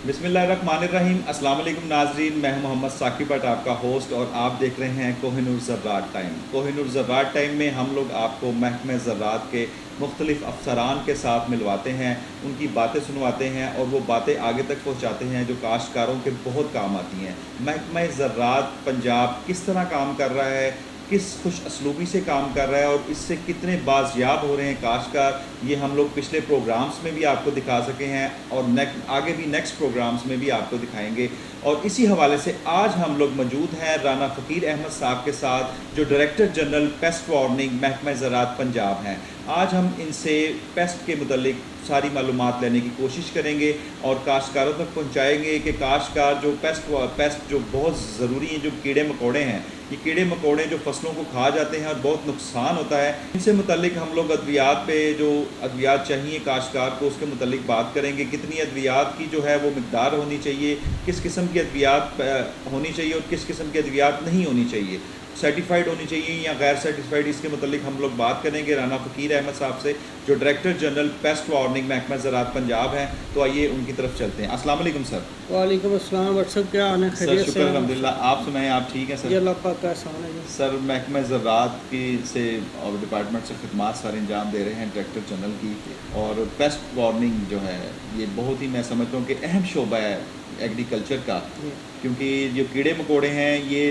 बिस्मिल्लाहिर्रहमानिर्रहीम। अस्सलाम वालेकुम नाजरीन, मैं हूं मोहम्मद साकिब भट्ट, आपका होस्ट, और आप देख रहे हैं कोहिनूर ज़र्रात टाइम। कोहिनूर ज़र्रात टाइम में हम लोग आपको महकमे ज़र्रात के मुख्तलिफ़ अफसरान के साथ मिलवाते हैं, उनकी बातें सुनवाते हैं और वो बातें आगे तक पहुँचाते हैं जो काश्तकारों के बहुत काम आती हैं। महकमा ज़र्रात पंजाब किस तरह काम कर रहा है, किस खुश असलूबी से काम कर रहा है और इससे कितने बाजियाब हो रहे हैं काश्तकार, ये हम लोग पिछले प्रोग्राम्स में भी आपको दिखा सके हैं और आगे भी नेक्स्ट प्रोग्राम्स में भी आपको दिखाएंगे। और इसी हवाले से आज हम लोग मौजूद हैं राना फ़कीर अहमद साहब के साथ, जो डायरेक्टर जनरल पेस्ट वार्निंग महकमा ज़राअत पंजाब हैं। आज हम इनसे पेस्ट के मुतल्लिक सारी मालूमात लेने की कोशिश करेंगे और काश्तकारों तक पहुंचाएंगे कि काश्तकार जो पेस्ट जो बहुत ज़रूरी हैं, जो कीड़े मकोड़े हैं, ये कीड़े मकोड़े जो फसलों को खा जाते हैं और बहुत नुकसान होता है, इनसे मुतल्लिक हम लोग अद्वियात पे जो अद्वियात चाहिए काश्तकार को उसके मुतल्लिक बात करेंगे। कितनी अद्वियात की जो है वो मिकदार होनी चाहिए, किस किस्म की अद्वियात होनी चाहिए और किस किस्म की अद्वियात नहीं होनी चाहिए, सर्टिफाइड होनी चाहिए या गैर सर्टिफाइड, इसके मतलब हम लोग बात करेंगे राना फ़कीर अहमद साहब से, जो डायरेक्टर जनरल पेस्ट वार्निंग महकमा ज़राअत पंजाब हैं। तो आइए उनकी तरफ चलते हैं। अस्सलाम वालेकुम सर। वालेकुम अस्सलाम। व्हाट्सअप क्या हाल है? सर शुक्र अल्हम्दुलिल्लाह, आप सुनाएं, आप ठीक हैं सर? जी अल्लाह पाक का एहसान है। सर महकमा ज़राअत की से और डिपार्टमेंट से खिदमात सारे अंजाम दे रहे हैं डायरेक्टर जनरल की, और पेस्ट वार्निंग जो है ये बहुत ही, मैं समझता हूँ कि अहम शोबा है एग्रीकल्चर का, क्योंकि जो कीड़े मकोड़े हैं ये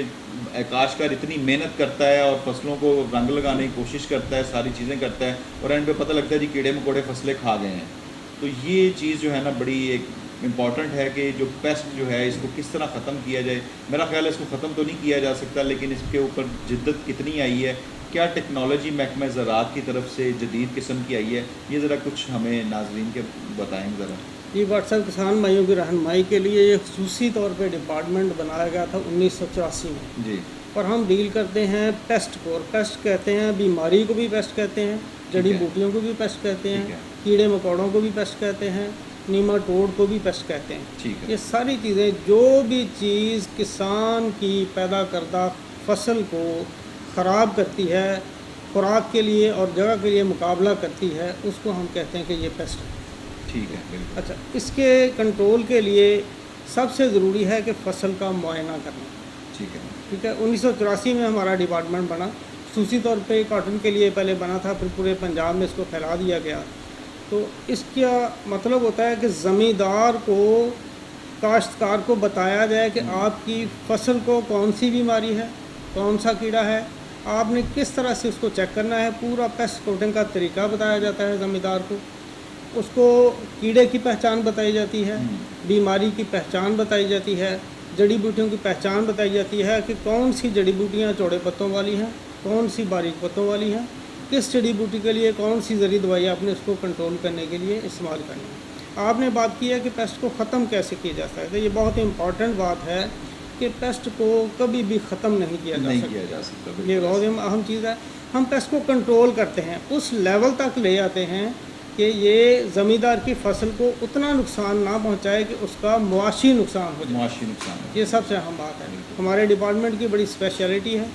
काश्तकार इतनी मेहनत करता है और फसलों को रंग लगाने की कोशिश करता है, सारी चीज़ें करता है, और एंड पे पता लगता है जी कीड़े मकोड़े फसलें खा गए हैं। तो ये चीज़ जो है ना बड़ी एक इम्पॉर्टेंट है कि जो पेस्ट जो है इसको किस तरह ख़त्म किया जाए। मेरा ख्याल है इसको ख़त्म तो नहीं किया जा सकता, लेकिन इसके ऊपर जिद्दत कितनी आई है, क्या टेक्नोलॉजी महकमा ज़राअत की तरफ से जदीद किस्म की आई है, ये ज़रा कुछ हमें नाजरीन के बताएँगे ज़रा। जी, व्हाट्सएप किसान भाइयों की रहनुमाई के लिए ये खसूसी तौर पे डिपार्टमेंट बनाया गया था 1984 में जी। और हम डील करते हैं पेस्ट को, और पेस्ट कहते हैं बीमारी को भी पेस्ट कहते हैं, जड़ी बूटियों को भी पेस्ट कहते हैं, कीड़े मकोड़ों को भी पेस्ट कहते हैं, नीमाटोड को भी पेस्ट कहते हैं। ठीक है। ये सारी चीज़ें, जो भी चीज़ किसान की पैदा करदा फसल को ख़राब करती है, खुराक के लिए और जगह के लिए मुकाबला करती है, उसको हम कहते हैं कि ये पेस्ट है। ठीक है, बिल्कुल। अच्छा, इसके कंट्रोल के लिए सबसे ज़रूरी है कि फ़सल का मुआयना करना। ठीक है, ठीक है। 1984 में हमारा डिपार्टमेंट बना, खसूसी तौर पे कॉटन के लिए पहले बना था, फिर पूरे पंजाब में इसको फैला दिया गया। तो इसका मतलब होता है कि ज़मींदार को, काश्तकार को बताया जाए कि आपकी फ़सल को कौन सी बीमारी है, कौन सा कीड़ा है, आपने किस तरह से उसको चेक करना है। पूरा पेस्ट कोटिंग का तरीका बताया जाता है ज़मींदार को, उसको कीड़े की पहचान बताई जाती है, बीमारी की पहचान बताई जाती है, जड़ी बूटियों की पहचान बताई जाती है कि कौन सी जड़ी बूटियाँ चौड़े पत्तों वाली हैं, कौन सी बारीक पत्तों वाली हैं, किस जड़ी बूटी के लिए कौन सी जहरी दवाई आपने उसको कंट्रोल करने के लिए इस्तेमाल करनी है। आपने बात की है कि पेस्ट को ख़त्म कैसे किया जाता है, तो ये बहुत इम्पॉर्टेंट बात है कि पेस्ट को कभी भी ख़त्म नहीं किया जा सकता। ये बहुत अहम चीज़ है। हम पेस्ट को कंट्रोल करते हैं, उस लेवल तक ले आते हैं कि ये ज़मींदार की फसल को उतना नुकसान ना पहुंचाए कि उसका मुआशी नुकसान हो जाए। ये सबसे अहम बात है। हमारे डिपार्टमेंट की बड़ी स्पेशलिटी है,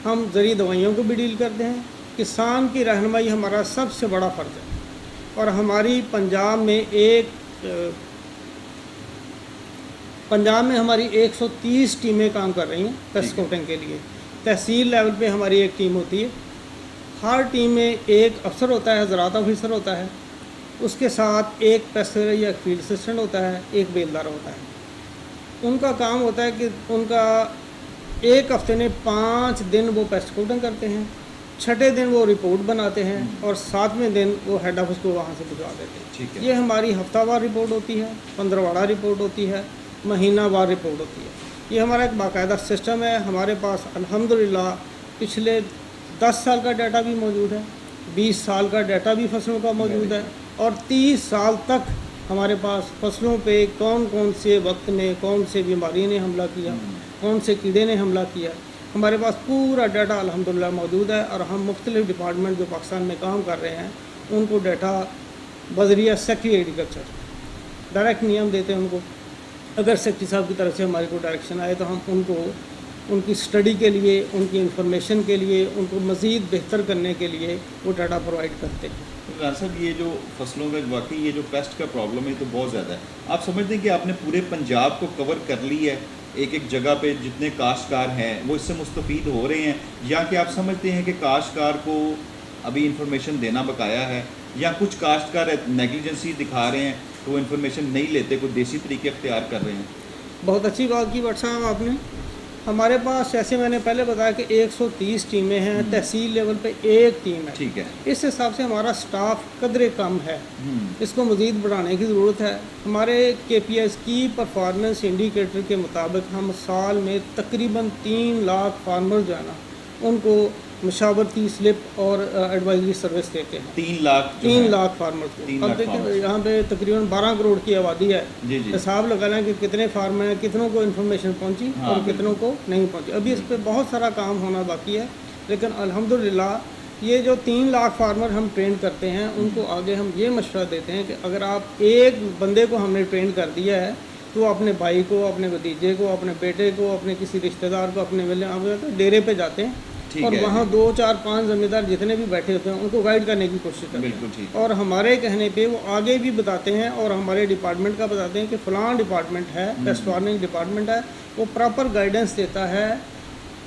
हम जहरी दवाइयों को भी डील करते हैं। किसान की रहनुमाई हमारा सबसे बड़ा फ़र्ज़ है, और हमारी पंजाब में हमारी 130 टीमें काम कर रही हैं पेस्ट कोटिंग के लिए। तहसील लेवल पे हमारी एक टीम होती है, हर टीम में एक अफसर होता है, ज़राअत ऑफिसर होता है, उसके साथ एक पेस्टर या फील्ड असिस्टेंट होता है, एक बेलदार होता है। उनका काम होता है कि उनका एक हफ्ते में 5 दिन वो पेस्ट कोटिंग करते हैं, 6ठे दिन वो रिपोर्ट बनाते हैं और 7वें दिन वो हेड ऑफिस को वहाँ से भिजवा देते हैं। ठीक है। ये हमारी हफ्तावार रिपोर्ट होती है, 15वाड़ा रिपोर्ट होती है, महीनावार रिपोर्ट होती है। ये हमारा एक बाकायदा सिस्टम है। हमारे पास अल्हम्दुलिल्लाह पिछले 10 साल का डाटा भी मौजूद है, 20 साल का डाटा भी फसलों का मौजूद है, और 30 साल तक हमारे पास फसलों पे कौन कौन से वक्त में कौन से बीमारी ने हमला किया, कौन से कीड़े ने हमला किया, हमारे पास पूरा डाटा अल्हम्दुलिल्लाह मौजूद है। और हम मुख्तलिफ़ डिपार्टमेंट जो पाकिस्तान में काम कर रहे हैं उनको डाटा बज़रिया सेक्रेटरी एग्रीकल्चर डायरेक्ट नियम देते हैं उनको। अगर सेक्रेटरी साहब की तरफ से हमारे को डायरेक्शन आए तो हम उनको उनकी स्टडी के लिए, उनकी इंफॉर्मेशन के लिए, उनको मज़ीद बेहतर करने के लिए वो डाटा प्रोवाइड करते हैं। इमरान साहब, ये जो फसलों में वाकई ये जो पेस्ट का प्रॉब्लम है तो बहुत ज़्यादा है। आप समझते हैं कि आपने पूरे पंजाब को कवर कर ली है, एक एक जगह पे जितने काश्तकार हैं वो इससे मुस्तफ़ीद हो रहे हैं, या कि आप समझते हैं कि काश्तकार को अभी इंफॉर्मेशन देना बकाया है, या कुछ काश्तकार नेग्लिजेंसी दिखा रहे हैं तो वो इंफॉर्मेशन नहीं लेते, कोई देसी तरीके अख्तियार कर रहे हैं? बहुत अच्छी बात की भट्ट साहब आपने। हमारे पास जैसे मैंने पहले बताया कि 130 टीमें हैं, तहसील लेवल पे एक टीम है। ठीक है। इस हिसाब से हमारा स्टाफ कदरे कम है, इसको मज़ीद बढ़ाने की ज़रूरत है। हमारे KPIs की परफॉर्मेंस इंडिकेटर के मुताबिक हम साल में तकरीबन 3 लाख फार्मर जो है ना उनको मशावरती स्लिप और एडवाइजरी सर्विस देते हैं। 3 लाख फार्मर को। अब देखिए यहाँ पे तकरीबन 12 करोड़ की आबादी है। हिसाब लगा लें कि कितने फार्म हैं, कितनों को इन्फॉर्मेशन पहुँची और कितनों को नहीं पहुँची। अभी इस पर बहुत सारा काम होना बाकी है, लेकिन अल्हम्दुलिल्लाह ये जो 3 लाख फार्मर हम ट्रेन करते हैं उनको आगे हम ये मशवरा देते हैं कि अगर आप एक बंदे को हमने ट्रेन कर दिया है तो अपने भाई को, अपने भतीजे को, अपने बेटे को, अपने किसी रिश्तेदार को, अपने मिलने आप डेरे पे जाते हैं और वहाँ 2, 4, 5 ज़मींदार जितने भी बैठे होते हैं उनको गाइड करने की कोशिश करते हैं। और हमारे कहने पे वो आगे भी बताते हैं और हमारे डिपार्टमेंट का बताते हैं कि फ़लाँ डिपार्टमेंट है, पेस्ट वार्निंग डिपार्टमेंट है, वो प्रॉपर गाइडेंस देता है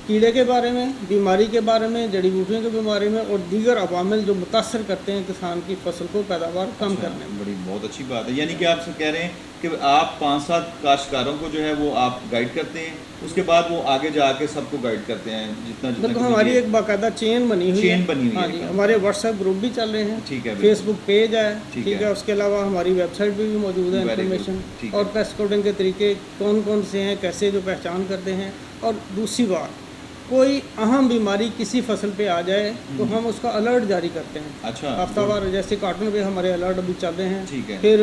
कीड़े के बारे में, बीमारी के बारे में, जड़ी बूटियों के बारे में और दीगर अवामिल जो मुतासर करते हैं किसान की फसल को पैदावार कम करने में। बहुत अच्छी बात है। यानी कि आप कह रहे हैं कि आप 5-7 काश्तकारों को जो है वो आप गाइड करते हैं, उसके बाद वो आगे जाके सबको गाइड करते हैं जितना बिल्कुल। हमारी एक बाकायदा चेन बनी हुई है। हाँ जी, हमारे व्हाट्सएप ग्रुप भी चल रहे हैं, ठीक है, फेसबुक पेज है, ठीक है। उसके अलावा हमारी वेबसाइट पर भी मौजूद है इंफॉर्मेशन और पेस्ट कोडिंग के तरीके कौन कौन से हैं, कैसे जो पहचान करते हैं। और दूसरी बात, कोई अहम बीमारी किसी फसल पे आ जाए तो हम उसका अलर्ट जारी करते हैं। अच्छा। हफ्तावार जैसे कॉटन पे हमारे अलर्ट अभी चल रहे हैं, ठीक है। फिर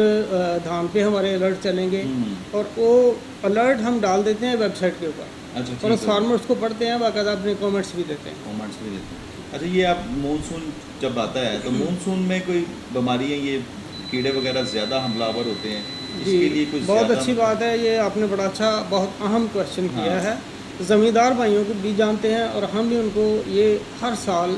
धान पे हमारे अलर्ट चलेंगे और वो अलर्ट हम डाल देते हैं वेबसाइट के ऊपर। अच्छा। और फार्मर्स को पढ़ते हैं, बाकायदा अपने कमेंट्स भी देते हैं। अच्छा, ये आप मानसून जब आता है तो मानसून में कोई बीमारी है, ये कीड़े वगैरह ज़्यादा हमलावर होते हैं, इसके लिए कुछ बहुत अच्छी बात है, ये आपने बड़ा अच्छा बहुत अहम क्वेश्चन किया है। ज़मींदार भाइयों को भी जानते हैं और हम भी उनको ये हर साल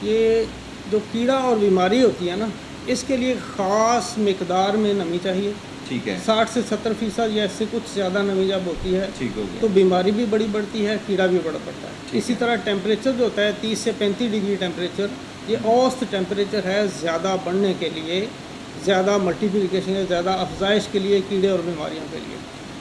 ये जो कीड़ा और बीमारी होती है ना, इसके लिए ख़ास मिकदार में नमी चाहिए। ठीक है। 60 से 70% या इससे कुछ ज़्यादा नमी जब होती है ठीक हो गया तो बीमारी भी बड़ी बढ़ती है, कीड़ा भी बड़ा बढ़ता है। इसी तरह टेम्परेचर जो होता है 30 से 35 डिग्री टेम्परेचर, ये औसत टेम्परेचर है ज़्यादा बढ़ने के लिए, ज़्यादा मल्टीप्लिकेशन, ज़्यादा अफजाइश के लिए, कीड़े और बीमारियों के लिए।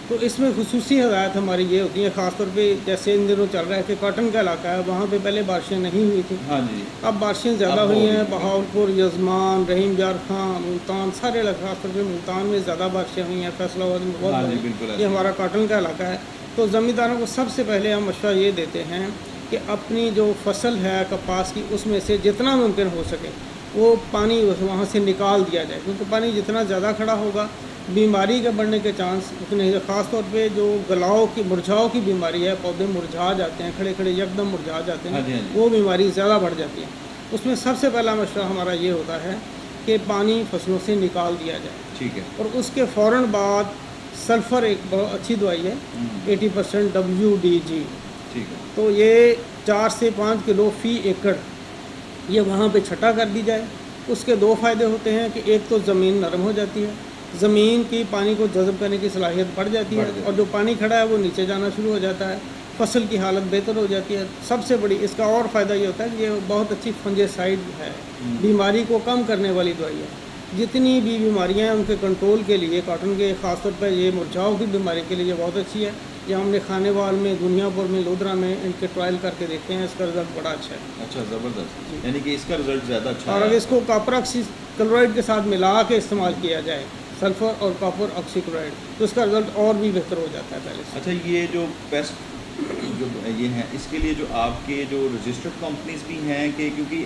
तो इसमें खुसूसी हदायत हमारी ये होती है, ख़ासतौर पे जैसे इन दिनों चल रहा है कि कॉटन का इलाका है, वहाँ पे पहले बारिशें नहीं हुई थी। हाँ जी। अब बारिशें ज़्यादा हुई हैं। बहावलपुर, यजमान, रहीम जार खां, मुल्तान, सारे इलाके, खासतौर पर मुल्तान में ज़्यादा बारिशें हुई हैं, फैसलाबाद में बहुत। ये हमारा कॉटन का इलाका है। तो ज़मींदारों को सबसे पहले हम मशवरा ये देते हैं कि अपनी जो फसल है कपास की, उसमें से जितना मुमकिन हो सके वो पानी वहाँ से निकाल दिया जाए, क्योंकि पानी जितना ज़्यादा खड़ा होगा बीमारी के बढ़ने के चांस उतने। ख़ास तौर पे जो गलाव की, मुरझाओ की बीमारी है, पौधे मुरझा जाते हैं, खड़े खड़े यकदम मुरझा जाते हैं, वो बीमारी ज़्यादा बढ़ जाती है। उसमें सबसे पहला मशवरा हमारा ये होता है कि पानी फसलों से निकाल दिया जाए। ठीक है। और उसके फ़ौरन बाद सल्फ़र एक बहुत अच्छी दवाई है, 80% WDG। ठीक है। तो ये 4 से 5 किलो फ़ी एकड़ ये वहाँ पे छटा कर दी जाए। उसके 2 फ़ायदे होते हैं कि एक तो ज़मीन नरम हो जाती है, ज़मीन की पानी को जज़ब करने की सलाहियत बढ़ जाती है और जो पानी खड़ा है वो नीचे जाना शुरू हो जाता है, फसल की हालत बेहतर हो जाती है। सबसे बड़ी इसका और फ़ायदा ये होता है कि ये बहुत अच्छी फंजीसाइड है, बीमारी को कम करने वाली दवाई है। जितनी भी बीमारियां हैं उनके कंट्रोल के लिए कॉटन के ख़ासतौर पर ये मुरझाओं की बीमारी के लिए ये बहुत अच्छी है। ये हमने खानेवाल में, दुनियापुर में, लोधरा में इनके ट्रायल करके देखे हैं, इसका रिज़ल्ट बड़ा अच्छा है। अच्छा, ज़बरदस्त। यानी कि इसका रिज़ल्ट ज़्यादा अच्छा है। और अगर इसको कॉपर ऑक्सीक्लोराइड के साथ मिला के इस्तेमाल किया जाए, सल्फ़र और कॉपर ऑक्सीक्लोराइड, तो इसका रिज़ल्ट और भी बेहतर हो जाता है पहले से। अच्छा, ये जो पेस्ट जो ये हैं, इसके लिए जो आपके जो रजिस्टर्ड कंपनीज भी हैं कि क्योंकि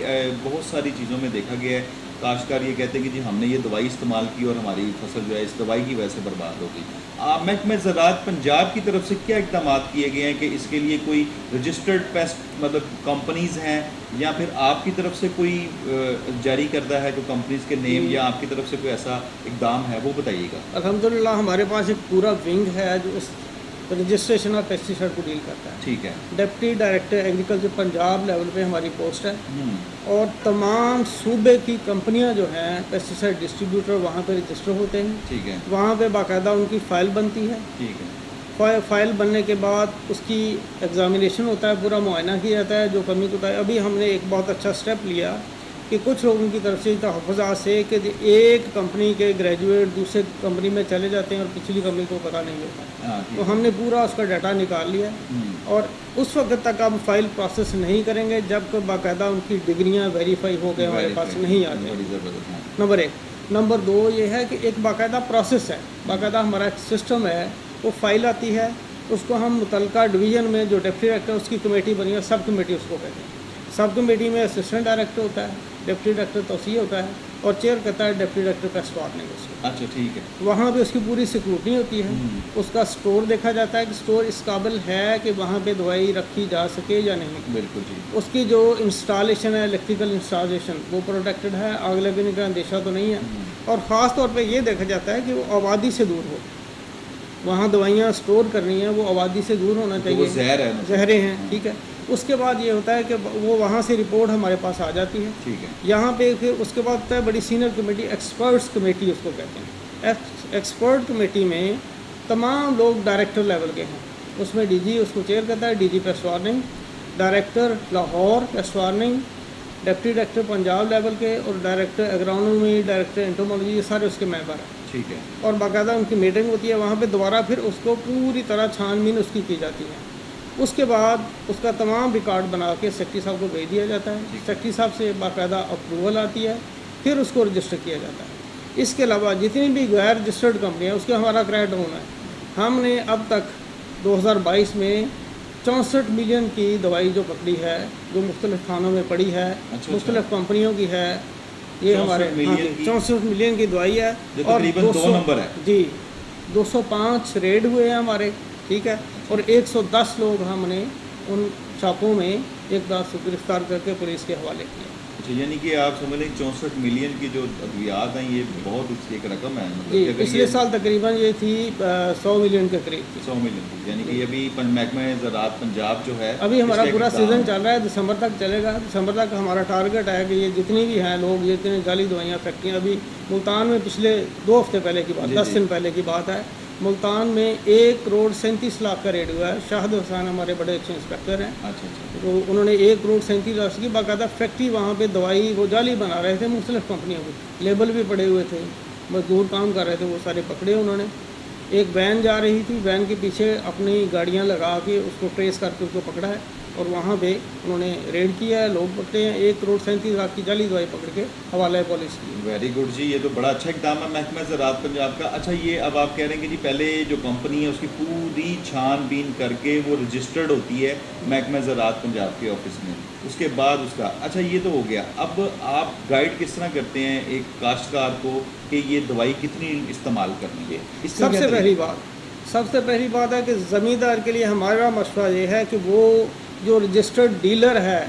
बहुत सारी चीज़ों में देखा गया है काश्तकार ये कहते हैं कि जी हमने ये दवाई इस्तेमाल की और हमारी फसल जो है इस दवाई की वजह से बर्बाद हो गई। महकमा ज़राअत पंजाब की तरफ से क्या इक़दाम किए गए हैं कि इसके लिए कोई रजिस्टर्ड पेस्ट मतलब कंपनीज़ हैं या फिर आपकी तरफ से कोई जारी करता है कोई कंपनीज़ के नेम या आपकी तरफ से कोई ऐसा इक़दाम है, वो बताइएगा। अल्हम्दुलिल्लाह हमारे पास एक पूरा विंग है जो इस रजिस्ट्रेशन ऑफ पेस्टिसाइड को डील करता है। ठीक है। Deputy director agriculture Punjab level पे हमारी पोस्ट है और तमाम सूबे की कंपनियां जो हैं पेस्टिसाइड डिस्ट्रीब्यूटर वहाँ पे रजिस्टर होते हैं। ठीक है। वहाँ पे बाकायदा उनकी फ़ाइल बनती है। ठीक है। फ़ाइल बनने के बाद उसकी एग्ज़ामिनेशन होता है, पूरा मुआयना किया जाता है, जो कमी होता है। अभी हमने एक बहुत अच्छा स्टेप लिया कि कुछ लोगों की तरफ से तहफ़्फ़ुज़ात से कि एक कंपनी के ग्रेजुएट दूसरे कंपनी में चले जाते हैं और पिछली कंपनी को पता नहीं होता, तो हमने पूरा उसका डाटा निकाल लिया और उस वक्त तक हम फ़ाइल प्रोसेस नहीं करेंगे जब तक बाकायदा उनकी डिग्रियाँ वेरीफाई हो गए हमारे पास नहीं आती। नंबर 1। नंबर 2 ये है कि एक बाकायदा प्रोसेस है, बाकायदा हमारा एक सिस्टम है। वो फाइल आती है, उसको हम मुतलका डिवीज़न में जो डिप्टी डायरेक्टर उसकी कमेटी बनी है, सब कमेटी उसको कहते हैं। सब कमेटी में असिस्टेंट डायरेक्टर होता है, डिप्टी डायरेक्टर तौसीह होता है और चेयर करता है डिप्टी डायरेक्टर पेस्ट वार्निंग उसको। अच्छा, ठीक है। वहाँ पे उसकी पूरी सिक्योरिटी होती है, उसका स्टोर देखा जाता है कि स्टोर इस काबिल है कि वहाँ पे दवाई रखी जा सके या नहीं। बिल्कुल जी। उसकी जो इंस्टॉलेशन है, इलेक्ट्रिकल इंस्टॉलेशन, वो प्रोटेक्टेड है, आग लगने का अंदेशा तो नहीं है। और ख़ास तौर पे ये देखा जाता है कि वो आबादी से दूर हो, वहाँ दवाइयाँ स्टोर करनी है, वो आबादी से दूर होना चाहिए। वो जहर है, जहरें हैं, ठीक है। उसके बाद ये होता है कि वो वहाँ से रिपोर्ट हमारे पास आ जाती है। ठीक है। यहाँ पे फिर उसके बाद होता है बड़ी सीनियर कमेटी, एक्सपर्ट्स कमेटी उसको कहते हैं। एक्सपर्ट कमेटी में तमाम लोग डायरेक्टर लेवल के हैं, उसमें डीजी उसको चेयर करता है, DG paste warning, director Lahore paste warning, deputy director Punjab level के और डायरेक्टर एग्रोनॉमी, डायरेक्टर एंटोमोलॉजी, ये सारे उसके मेंबर हैं। ठीक है। और बाकायदा उनकी मीटिंग होती है, वहाँ पे दोबारा फिर उसको पूरी तरह छानबीन उसकी की जाती है। उसके बाद उसका तमाम रिकॉर्ड बना के सेक्रेटरी साहब को भेज दिया जाता है। सेक्रेटरी साहब से बाकायदा अप्रूवल आती है, फिर उसको रजिस्टर किया जाता है। इसके अलावा जितनी भी गैर रजिस्टर्ड कंपनियाँ, उसका हमारा क्रैक डाउन है। हमने अब तक 2022 में 64 मिलियन की दवाई जो पकड़ी है, जो मुख्तलिफ थानों में पड़ी है, मुख्तलिफ कंपनियों की है, ये हमारे 64 मिलियन की दवाई है और 200 नंबर है जी, 205 रेड हुए हैं हमारे, ठीक है। और 110 लोग हमने उन छापों में एक दास गिरफ्तार करके पुलिस के हवाले किया। अच्छा, यानी कि आप समझ लें 64 मिलियन की जो अद्वियात हैं, ये बहुत उसकी एक रकम है। जी, पिछले साल तकरीबन ये थी 100 मिलियन के करीब थी। 100 मिलियन की, यानी कि अभी महकमा ज़राअत पंजाब जो है, अभी हमारा पूरा सीज़न चल रहा है, दिसंबर तक चलेगा। दिसंबर तक हमारा टारगेट है कि ये जितनी भी हैं लोग, ये जितनी जाली दवाइयाँ फैक्ट्रियाँ, अभी मुल्तान में पिछले 2 हफ्ते पहले की बात, 10 दिन पहले की बात है, मुल्तान में 1 करोड़ 37 लाख का रेड हुआ है। शाहिद हुसैन हमारे बड़े अच्छे इंस्पेक्टर हैं। अच्छा। तो उन्होंने 1 करोड़ 37 लाख की बाकायदा फैक्ट्री, वहाँ पे दवाई वो जाली बना रहे थे मुख्तलिफ कंपनियों को, लेबल भी पड़े हुए थे, मजदूर काम कर रहे थे, वो सारे पकड़े उन्होंने। एक वैन जा रही थी, वैन के पीछे अपनी गाड़ियाँ लगा के उसको ट्रेस करके उसको पकड़ा है और वहाँ पे उन्होंने रेड किया है, लोग पकड़े हैं। 1 करोड़ 37 लाख की जाली दवाई पकड़ के हवाला है पुलिस की। वेरी गुड जी, ये तो बड़ा अच्छा इकदाम है महकमा ज़राअत पंजाब का। अच्छा, ये अब आप कह रहे हैं कि जी पहले जो कंपनी है उसकी पूरी छानबीन करके वो रजिस्टर्ड होती है महकमा ज़राअत पंजाब के ऑफिस में, उसके बाद उसका, अच्छा ये तो हो गया। अब आप गाइड किस तरह करते हैं एक काश्तकार को कि ये दवाई कितनी इस्तेमाल करनी है? सबसे पहली बात है कि ज़मींदार के लिए हमारा मशवरा ये है कि वो जो रजिस्टर्ड डीलर है,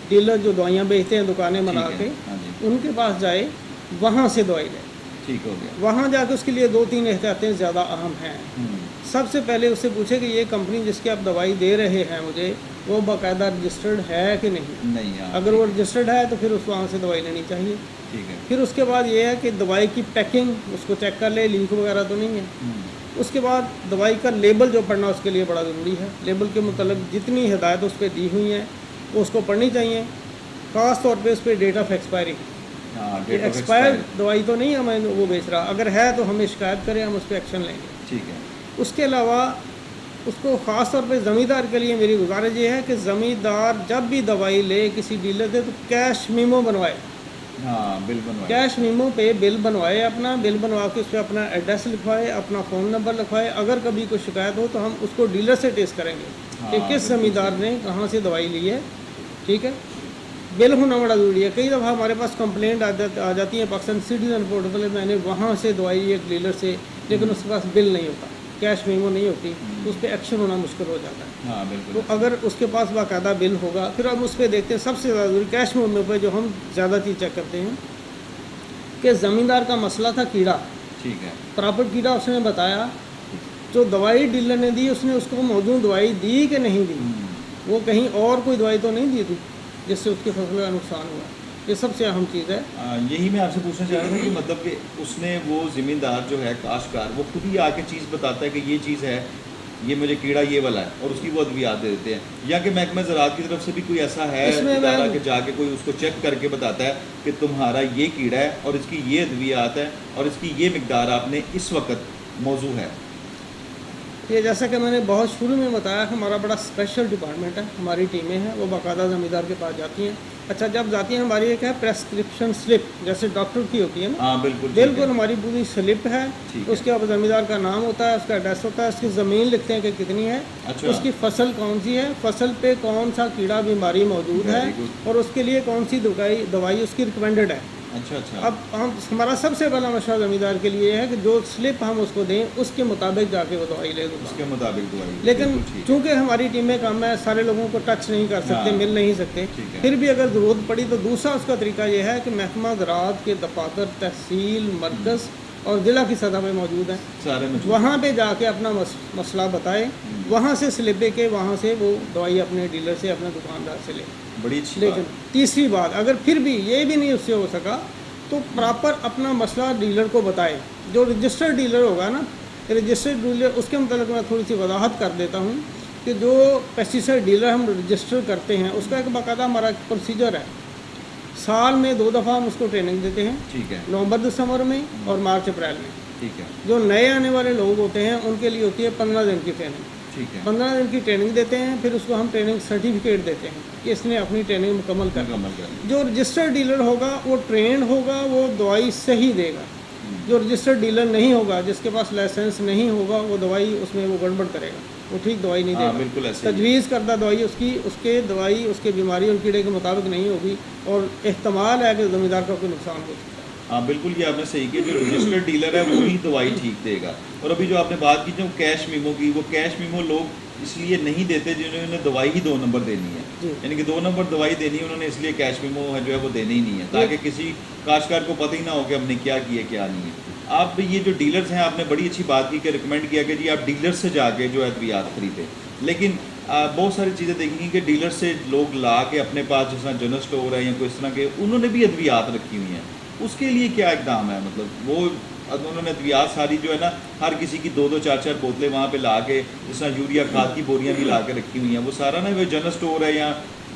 डीलर जो दवाइयाँ बेचते हैं दुकानें बना के, उनके पास जाए, वहाँ से दवाई ले। ठीक हो गया। वहाँ जाकर उसके लिए 2-3 एहतियातें ज़्यादा अहम हैं। सबसे पहले उससे पूछे कि ये कंपनी जिसकी आप दवाई दे रहे हैं मुझे, वो बाकायदा रजिस्टर्ड है कि नहीं। अगर वो रजिस्टर्ड है तो फिर उस वहाँ से दवाई लेनी चाहिए। ठीक है। फिर उसके बाद ये है कि दवाई की पैकिंग उसको चेक कर ले, लीक वगैरह तो नहीं है। उसके बाद दवाई का लेबल जो पढ़ना उसके लिए बड़ा ज़रूरी है। लेबल के मुताबिक जितनी हिदायत उस पर दी हुई हैं वो उसको पढ़नी चाहिए। ख़ास तौर पे उस पर डेट ऑफ एक्सपायरी, एक्सपायर्ड दवाई तो नहीं हमें वो बेच रहा, अगर है तो हमें शिकायत करें, हम उस पर एक्शन लेंगे। ठीक है। उसके अलावा उसको ख़ास तौर पे ज़मींदार के लिए मेरी गुजारिश ये है कि ज़मींदार जब भी दवाई ले किसी डीलर से, तो कैश मीमो बनवाए। बिल बनवाए, कैश मीमो पे बिल बनवाए, अपना बिल बनवा के उस पर अपना एड्रेस लिखवाए, अपना फ़ोन नंबर लिखवाए। अगर कभी कोई शिकायत हो तो हम उसको डीलर से टेस्ट करेंगे कि किस ज़मींदार ने कहाँ से दवाई ली है। ठीक है, बिल होना बड़ा ज़रूरी है। कई दफ़ा हमारे पास कंप्लेंट आ जाती है पाकिस्तान सिटीजन पोर्टल, मैंने वहाँ से दवाई ली एक डीलर से, लेकिन उसके पास बिल नहीं होता, कैश मीमो नहीं होती, तो उस पर एक्शन होना मुश्किल हो जाता है। तो अगर उसके पास बाकायदा बिल होगा, फिर हम उस पर देखते हैं। सबसे ज़्यादा जरूरी कैश मीमो पर जो हम ज़्यादा चीज़ चेक करते हैं कि ज़मींदार का मसला था कीड़ा। ठीक है। प्रॉपर कीड़ा उसने बताया, जो दवाई डीलर ने दी उसने उसको मौजूद दवाई दी कि नहीं दी, वो कहीं और कोई दवाई तो नहीं दी थी जिससे उसकी फसल का नुकसान हुआ। ये सबसे अहम चीज़ है। यही मैं आपसे पूछना चाह रहा था कि मतलब कि उसने वो ज़मींदार जो है काश्तकार वो खुद ही आके चीज़ बताता है कि ये चीज़ है, ये मुझे कीड़ा ये वाला है, और उसकी वो अद्वियात दे देते हैं, या कि महकमा ज़राअत की तरफ से भी कोई ऐसा है इदारा के जाके कोई उसको चेक करके बताता है कि तुम्हारा ये कीड़ा है और इसकी ये अद्वियात है और इसकी ये मिकदार आपने इस वक्त मौजू है। ये जैसा कि मैंने बहुत शुरू में बताया, हमारा बड़ा स्पेशल डिपार्टमेंट है, हमारी टीमें हैं वो बाकायदा ज़मींदार के पास जाती हैं। अच्छा, जब जाती हैं हमारी एक है प्रेस्क्रिप्शन स्लिप, जैसे डॉक्टर की होती है ना, हाँ बिल्कुल बिल्कुल हमारी पूरी स्लिप है। उसके बाद ज़मींदार का नाम होता है, उसका एड्रेस होता है, उसकी ज़मीन लिखते हैं कि कितनी है, अच्छा। उसकी फसल कौन सी है, फसल पे कौन सा कीड़ा बीमारी मौजूद है और उसके लिए कौन सी दवाई उसकी रिकमेंडेड है। अच्छा अच्छा। अब हमारा सबसे पहला मशवरा ज़मींदार के लिए है कि जो स्लिप हम उसको दें उसके मुताबिक जाके वो दवाई ले, उसके मुताबिक दवाई। लेकिन चूंकि हमारी टीमें कम है, सारे लोगों को टच नहीं कर सकते, मिल नहीं सकते, फिर भी अगर ज़रूरत पड़ी तो दूसरा उसका तरीका यह है कि महकमा ज़राअत के दफातर, तहसील, मरकज़ और ज़िला की सतह पे मौजूद हैं, सारे वहाँ पे जाके अपना मसला बताए, वहाँ से स्लिप दे के वहाँ से वो दवाई अपने डीलर से, अपने दुकानदार से ले। बड़ी अच्छी लेकिन तीसरी बात, अगर फिर भी ये भी नहीं उससे हो सका तो प्रॉपर अपना मसला डीलर को बताए। जो रजिस्टर्ड डीलर होगा ना, रजिस्टर्ड डीलर, उसके मतलब मैं थोड़ी सी वजाहत कर देता हूँ कि जो पेस्टिसाइड डीलर हम रजिस्टर करते हैं उसका एक बाकायदा हमारा प्रोसीजर है। साल में 2 दफ़ा हम उसको ट्रेनिंग देते हैं, ठीक है, नवंबर दिसंबर में और मार्च अप्रैल में। ठीक है। जो नए आने वाले लोग होते हैं उनके लिए होती है 15 दिन की ट्रेनिंग, ठीक है। 15 दिन की ट्रेनिंग देते हैं, फिर उसको हम ट्रेनिंग सर्टिफिकेट देते हैं कि इसने अपनी ट्रेनिंग मुकम्मल कर। जो रजिस्टर्ड डीलर होगा वो ट्रेंड होगा, वो दवाई सही देगा। जो रजिस्टर्ड डीलर नहीं होगा, जिसके पास लाइसेंस नहीं होगा, वो दवाई उसमें वो गड़बड़ करेगा, वो ठीक दवाई नहीं देगा। बिल्कुल ऐसे तजवीज़ करदा दवाई उसके दवाई उसके बीमारी और कीड़े के मुताबिक नहीं होगी और एहतमाल है कि ज़मींदार का कोई नुकसान हो सकता है। हाँ बिल्कुल, ये आपने सही किया, जो रजिस्टर्ड डीलर है वही दवाई ठीक देगा। और अभी जो आपने बात की जो कैश मीमो की, वो कैश मीमो लोग इसलिए नहीं देते जिन्होंने दवाई ही 2 नंबर देनी है, यानी कि 2 नंबर दवाई देनी है, उन्होंने इसलिए कैश मीमो जो है वो देनी ही नहीं है, ताकि किसी काश्तकार को पता ही ना हो कि हमने क्या किया क्या नहीं है। आप ये जो डीलर्स हैं, आपने बड़ी अच्छी बात की कि रिकमेंड किया कि जी आप डीलर से जाके जो है अद्वियात खरीदें, लेकिन बहुत सारी चीज़ें देखेंगी कि डीलर से लोग ला के अपने पास जिस तरह जनरल स्टोर है या कोई इस तरह के, उन्होंने भी अद्वियात रखी हुई हैं, उसके लिए क्या इकदाम है? मतलब वो उन्होंने अद्वियात सारी जो है ना, हर किसी की 2-2 4-4 बोतलें वहाँ पे ला के, जिस तरह यूरिया खाद की बोरियाँ भी ला के रखी हुई हैं, वो सारा ना वो जनरल स्टोर है या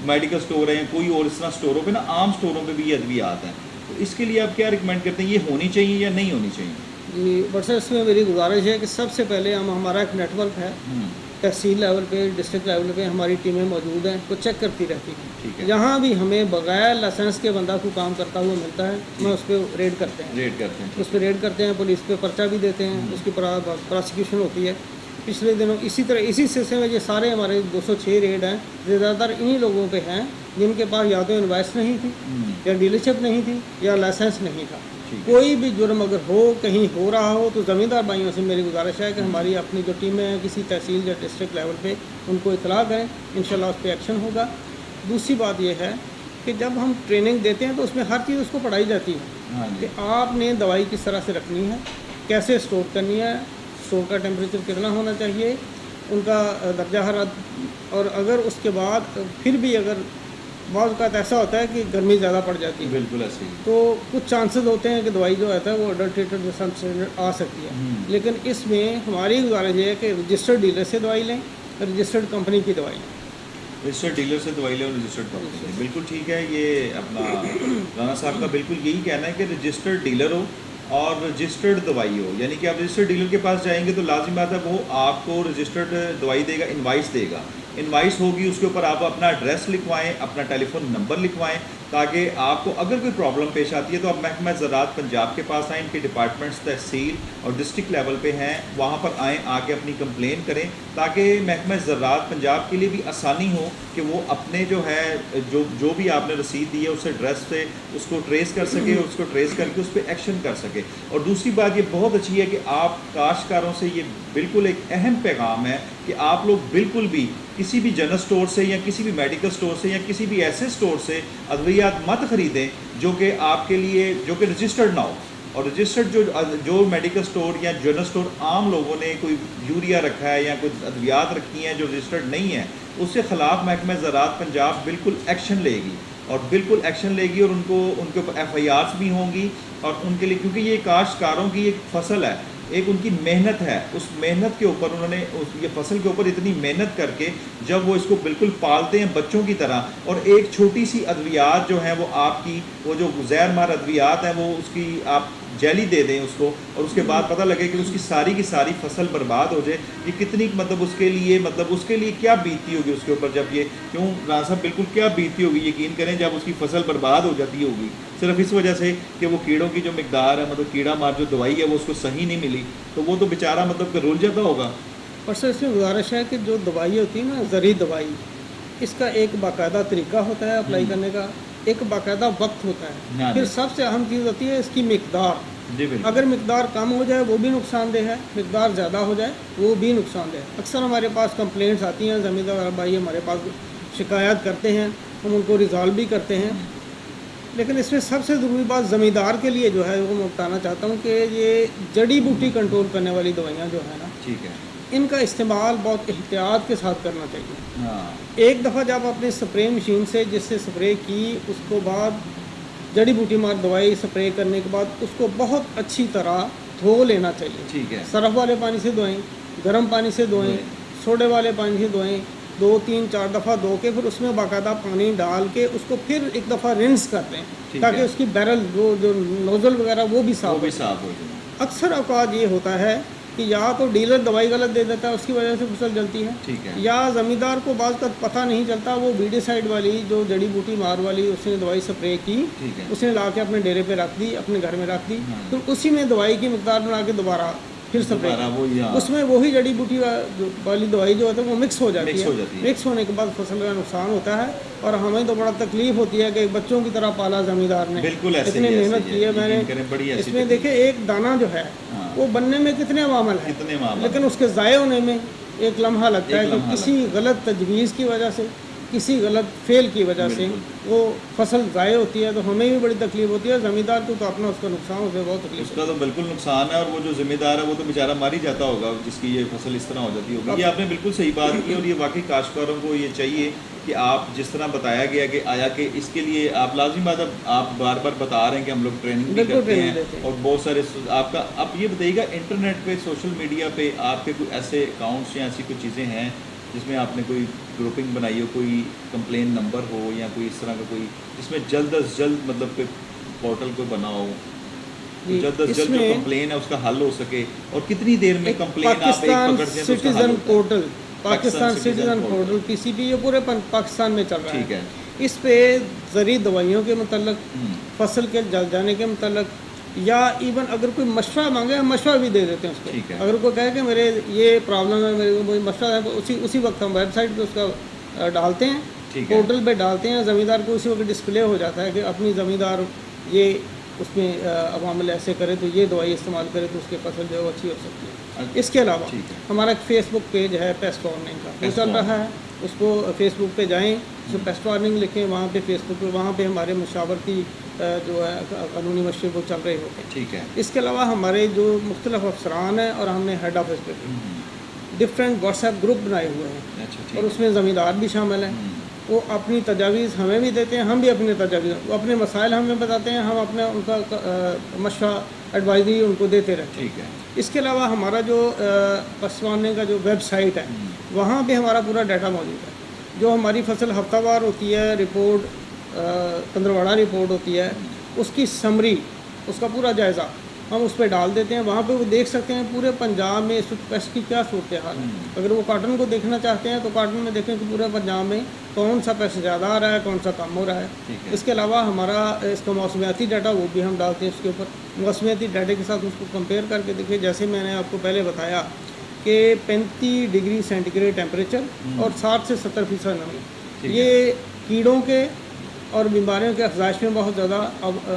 मेडिकल स्टोर है या कोई और इस तरह स्टोरों पे ना, आम स्टोरों पे भी ये अद्वियात हैं, तो इसके लिए आप क्या रिकमेंड करते हैं, ये होनी चाहिए या नहीं होनी चाहिए? जी बट सर, इसमें मेरी गुजारिश है कि सबसे पहले हमारा एक नेटवर्क है, तहसील लेवल पे, डिस्ट्रिक्ट लेवल पे हमारी टीमें मौजूद हैं, वो चेक करती रहती हैं। जहाँ भी हमें बगैर लाइसेंस के बंदा को काम करता हुआ मिलता है, मैं उस पर रेड करते हैं, उस पर रेड करते हैं, पुलिस पे पर्चा भी देते हैं, उसकी प्रोसिक्यूशन होती है। पिछले दिनों इसी तरह इसी सिलसिले में ये सारे हमारे 206 रेड हैं, ज़्यादातर इन्हीं लोगों पे हैं जिनके पास या तो इन्वाइस नहीं थी, या डीलरशिप नहीं थी, या लाइसेंस नहीं था। कोई भी जुर्म अगर हो, कहीं हो रहा हो, तो ज़मींदार भाइयों से मेरी गुजारिश है कि हमारी अपनी जो टीमें हैं किसी तहसील या डिस्ट्रिक्ट लेवल पे, उनको इतला करें, इंशाल्लाह उस पर एक्शन होगा। दूसरी बात यह है कि जब हम ट्रेनिंग देते हैं तो उसमें हर चीज़ उसको पढ़ाई जाती है कि आपने दवाई किस तरह से रखनी है, कैसे स्टोर करनी है, स्टोर का टेम्परेचर कितना होना चाहिए, उनका दर्जा हरारत, और अगर उसके बाद फिर भी अगर बहुत का ऐसा होता है कि गर्मी ज़्यादा पड़ जाती है, बिल्कुल ऐसे ही, तो कुछ चांसेस होते हैं कि दवाई जो है वो अडल्ट्रेटेड स्टैंडर्ड आ सकती है। लेकिन इसमें हमारी गुजारिश है कि रजिस्टर्ड डीलर से दवाई लें, रजिस्टर्ड कंपनी की दवाई लें, रजिस्टर्ड डीलर से दवाई लें और रजिस्टर्ड कंपनी से। बिल्कुल ठीक है, ये अपना राना साहब का बिल्कुल यही कहना है कि रजिस्टर्ड डीलर हो और रजिस्टर्ड दवाई हो, यानी कि आप रजिस्टर्ड डीलर के पास जाएंगे तो लाजिम बात है वो आपको रजिस्टर्ड दवाई देगा, इनवाइस देगा, इनवाइस होगी, उसके ऊपर आप अपना एड्रेस लिखवाएं, अपना टेलीफोन नंबर लिखवाएं, ताकि आपको अगर कोई प्रॉब्लम पेश आती है तो आप महकमा ज़राअत पंजाब के पास आएँ, इनके डिपार्टमेंट्स तहसील और डिस्ट्रिक्ट लेवल पे हैं, वहाँ पर आएँ, आके अपनी कंप्लेन करें, ताकि महकमा ज़राअत पंजाब के लिए भी आसानी हो कि वो अपने जो है जो भी आपने रसीद दी है उस एड्रेस से उसको ट्रेस कर सके, उसको ट्रेस करके उस पर एक्शन कर सके। और दूसरी बात ये बहुत अच्छी है कि आप काश्तकारों से ये बिल्कुल एक अहम पैगाम है कि आप लोग बिल्कुल भी किसी भी जनरल स्टोर से या किसी भी मेडिकल स्टोर से या किसी भी ऐसे स्टोर से अद्वियात मत ख़रीदें जो कि आपके लिए जो कि रजिस्टर्ड ना हो, और रजिस्टर्ड जो मेडिकल स्टोर या जनरल स्टोर आम लोगों ने कोई यूरिया रखा है या कुछ अद्वियात रखी हैं जो रजिस्टर्ड नहीं है, उसके ख़िलाफ़ महकमा ज़राअत पंजाब बिल्कुल एक्शन लेगी और बिल्कुल एक्शन लेगी और उनके ऊपर FIRs भी होंगी और उनके लिए, क्योंकि ये काश्तकारों की एक फसल है, एक उनकी मेहनत है, उस मेहनत के ऊपर उन्होंने ये फसल के ऊपर इतनी मेहनत करके जब वो इसको बिल्कुल पालते हैं बच्चों की तरह, और एक छोटी सी अद्वियात जो है वो आपकी वो जो जहर मार अद्वियात हैं वो उसकी आप जेली दे दें उसको और उसके बाद पता लगे कि उसकी सारी की सारी फसल बर्बाद हो जाए, ये कितनी मतलब उसके लिए क्या बीतती होगी उसके ऊपर, जब ये क्यों राना साहब बिल्कुल क्या बीतती होगी, यकीन करें जब उसकी फसल बर्बाद हो जाती होगी सिर्फ इस वजह से कि वो कीड़ों की जो मिकदार है, मतलब कीड़ा मार जो दवाई है वो उसको सही नहीं मिली, तो वो तो बेचारा मतलब कि रुल जाता होगा। और सर इसमें गुजारिश है कि जो दवाई होती है ना, ज़री दवाई, इसका एक बाकायदा तरीका होता है अप्लाई करने का, एक बाकायदा वक्त होता है, फिर सबसे अहम चीज़ होती है इसकी मिकदार। अगर मिकदार कम हो जाए वो भी नुकसानदेह है, मिकदार ज़्यादा हो जाए वो भी नुकसानदेह है। अक्सर हमारे पास कंप्लेंट्स आती हैं, ज़मींदार भाई हमारे पास शिकायत करते हैं, हम उनको रिज़ॉल्व भी करते हैं, लेकिन इसमें सबसे ज़रूरी बात ज़मींदार के लिए जो है वो मैं बताना चाहता हूँ कि ये जड़ी बूटी कंट्रोल करने वाली दवाइयाँ जो है ना, ठीक है, इनका इस्तेमाल बहुत एहतियात के साथ करना चाहिए। हाँ। एक दफ़ा जब आपने स्प्रे मशीन से जिससे स्प्रे की, उसको बाद जड़ी बूटी मार दवाई स्प्रे करने के बाद उसको बहुत अच्छी तरह धो लेना चाहिए। ठीक है, सरफ वाले पानी से धोएं, गर्म पानी से धोएं, सोडे वाले पानी से धोएं, 2 3 4 दफ़ा धो के फिर उसमें बाकायदा पानी डाल के उसको फिर एक दफ़ा रिंस कर दें ताकि उसकी बैरल जो नोज़ल वगैरह वो भी साफ हो जाए। अक्सर औकात ये होता है कि या तो डीलर दवाई गलत दे देता है, उसकी वजह से फसल जलती है, ठीक है, या ज़मींदार को बात का पता नहीं चलता, वो वीडिसाइड वाली जो जड़ी बूटी मार वाली उसने दवाई स्प्रे की, उसने ला के अपने डेरे पे रख दी, अपने घर में रख दी, तो उसी में दवाई की मिकदार बना के दोबारा फिर स्प्रे, उसमें वही जड़ी बूटी वाली दवाई जो होती है वो मिक्स हो जाती है। मिक्स होने के बाद फसल का नुकसान होता है और हमें तो बड़ा तकलीफ होती है कि बच्चों की तरह पाला ज़मींदार ने, इतनी मेहनत की है मैंने, इसमें देखे एक दाना जो है वो बनने में कितने अवामल हैं, लेकिन उसके ज़ाय होने में एक लम्हा लगता है कि किसी गलत तजवीज़ की वजह से, किसी गलत फेल की वजह से वो फसल ज़ाय होती है, तो हमें भी बड़ी तकलीफ होती है, ज़मींदार को तो अपना उसका नुकसान होता है, बहुत तकलीफ उसका तो बिल्कुल नुकसान है, और वो जो ज़िम्मेदार है वो तो बेचारा मार ही जाता होगा जिसकी ये फसल इस तरह हो जाती होगी। ये आपने बिल्कुल सही बात की, और ये वाकई काश्तकारों को ये चाहिए कि आप जिस तरह बताया गया कि आया कि इसके लिए आप लाजिम बात आप बार बार बता रहे हैं कि हम लोग ट्रेनिंग भी करते हैं और बहुत सारे आपका, आप ये बताइएगा इंटरनेट पे सोशल मीडिया पे आपके कोई ऐसे अकाउंट्स या ऐसी कुछ चीज़ें हैं जिसमें आपने कोई ग्रुपिंग बनाई हो, कोई कंप्लेन नंबर हो या कोई इस तरह का कोई जिसमें जल्द अज जल्द मतलब कोई पोर्टल को बना हो, जल्द अज जल्द जो कंप्लेन है उसका हल हो सके, और कितनी देर में कंप्लेन आप एक पकड़ते हैं तो उसका हल होता है? पाकिस्तान सिटीजन पोर्टल PCP ये पूरे पाकिस्तान में चल रहा है। ठीक है, इस पे ज़री दवाइयों के मतलब, फसल के जल जाने के मतलब, या इवन अगर कोई मशवरा मांगे हम मशवरा भी दे देते हैं उसको। अगर कोई कहे कि मेरे ये प्रॉब्लम है, मेरे को मशवरा है, तो उसी वक्त हम वेबसाइट पे उसका डालते हैं, पोर्टल पे डालते हैं, ज़मींदार को उसी वक्त डिस्प्ले हो जाता है कि अपनी ज़मींदार ये उसमें अवामल ऐसे करे तो ये दवाई इस्तेमाल करे तो उसकी फसल जो है वो अच्छी हो सकती है। इसके अलावा हमारा एक फेसबुक पेज है पेस्ट वार्निंग का, वो चल रहा है, उसको फेसबुक पे जाएं, उसको पेस्ट वार्निंग लिखें, वहाँ पे फेसबुक पे वहाँ पे हमारे मुशावरती जो है कानूनी मशवरे वो चल रहे होते हैं। ठीक है, इसके अलावा हमारे जो मुख्तलिफ अफसरान हैं और हमने हेड ऑफिस पे डिफरेंट व्हाट्सएप ग्रुप बनाए हुए हैं, और उसमें ज़मींदार भी शामिल हैं, वो अपनी तजावीज़ हमें भी देते हैं, हम भी अपने तजावीज़, वो अपने मसाइल हमें बताते हैं, हम अपने उनका मशवरा एडवाइजरी उनको देते रहते हैं। इसके अलावा हमारा जो पसवाने का जो वेबसाइट है वहाँ पे हमारा पूरा डाटा मौजूद है, जो हमारी फसल हफ्तावार होती है, रिपोर्ट पंद्रवाड़ा रिपोर्ट होती है, उसकी समरी, उसका पूरा जायज़ा हम उस पर डाल देते हैं, वहाँ पे वो देख सकते हैं पूरे पंजाब में इस वक्त पेस्ट की क्या सूरत हाल है। अगर वो कॉटन को देखना चाहते हैं तो कॉटन में देखें कि पूरे पंजाब में कौन सा पेस्ट ज़्यादा आ रहा है, कौन सा कम हो रहा है। इसके अलावा हमारा इसका मौसमियाती डाटा वो भी हम डालते हैं, उसके ऊपर मौसमियाती डाटे के साथ उसको कंपेयर करके देखिए, जैसे मैंने आपको पहले बताया कि 35 डिग्री सेंटीग्रेड टेम्परेचर और 60 से 70% नमी, ये कीड़ों के और बीमारियों के अफजाइश में बहुत ज़्यादा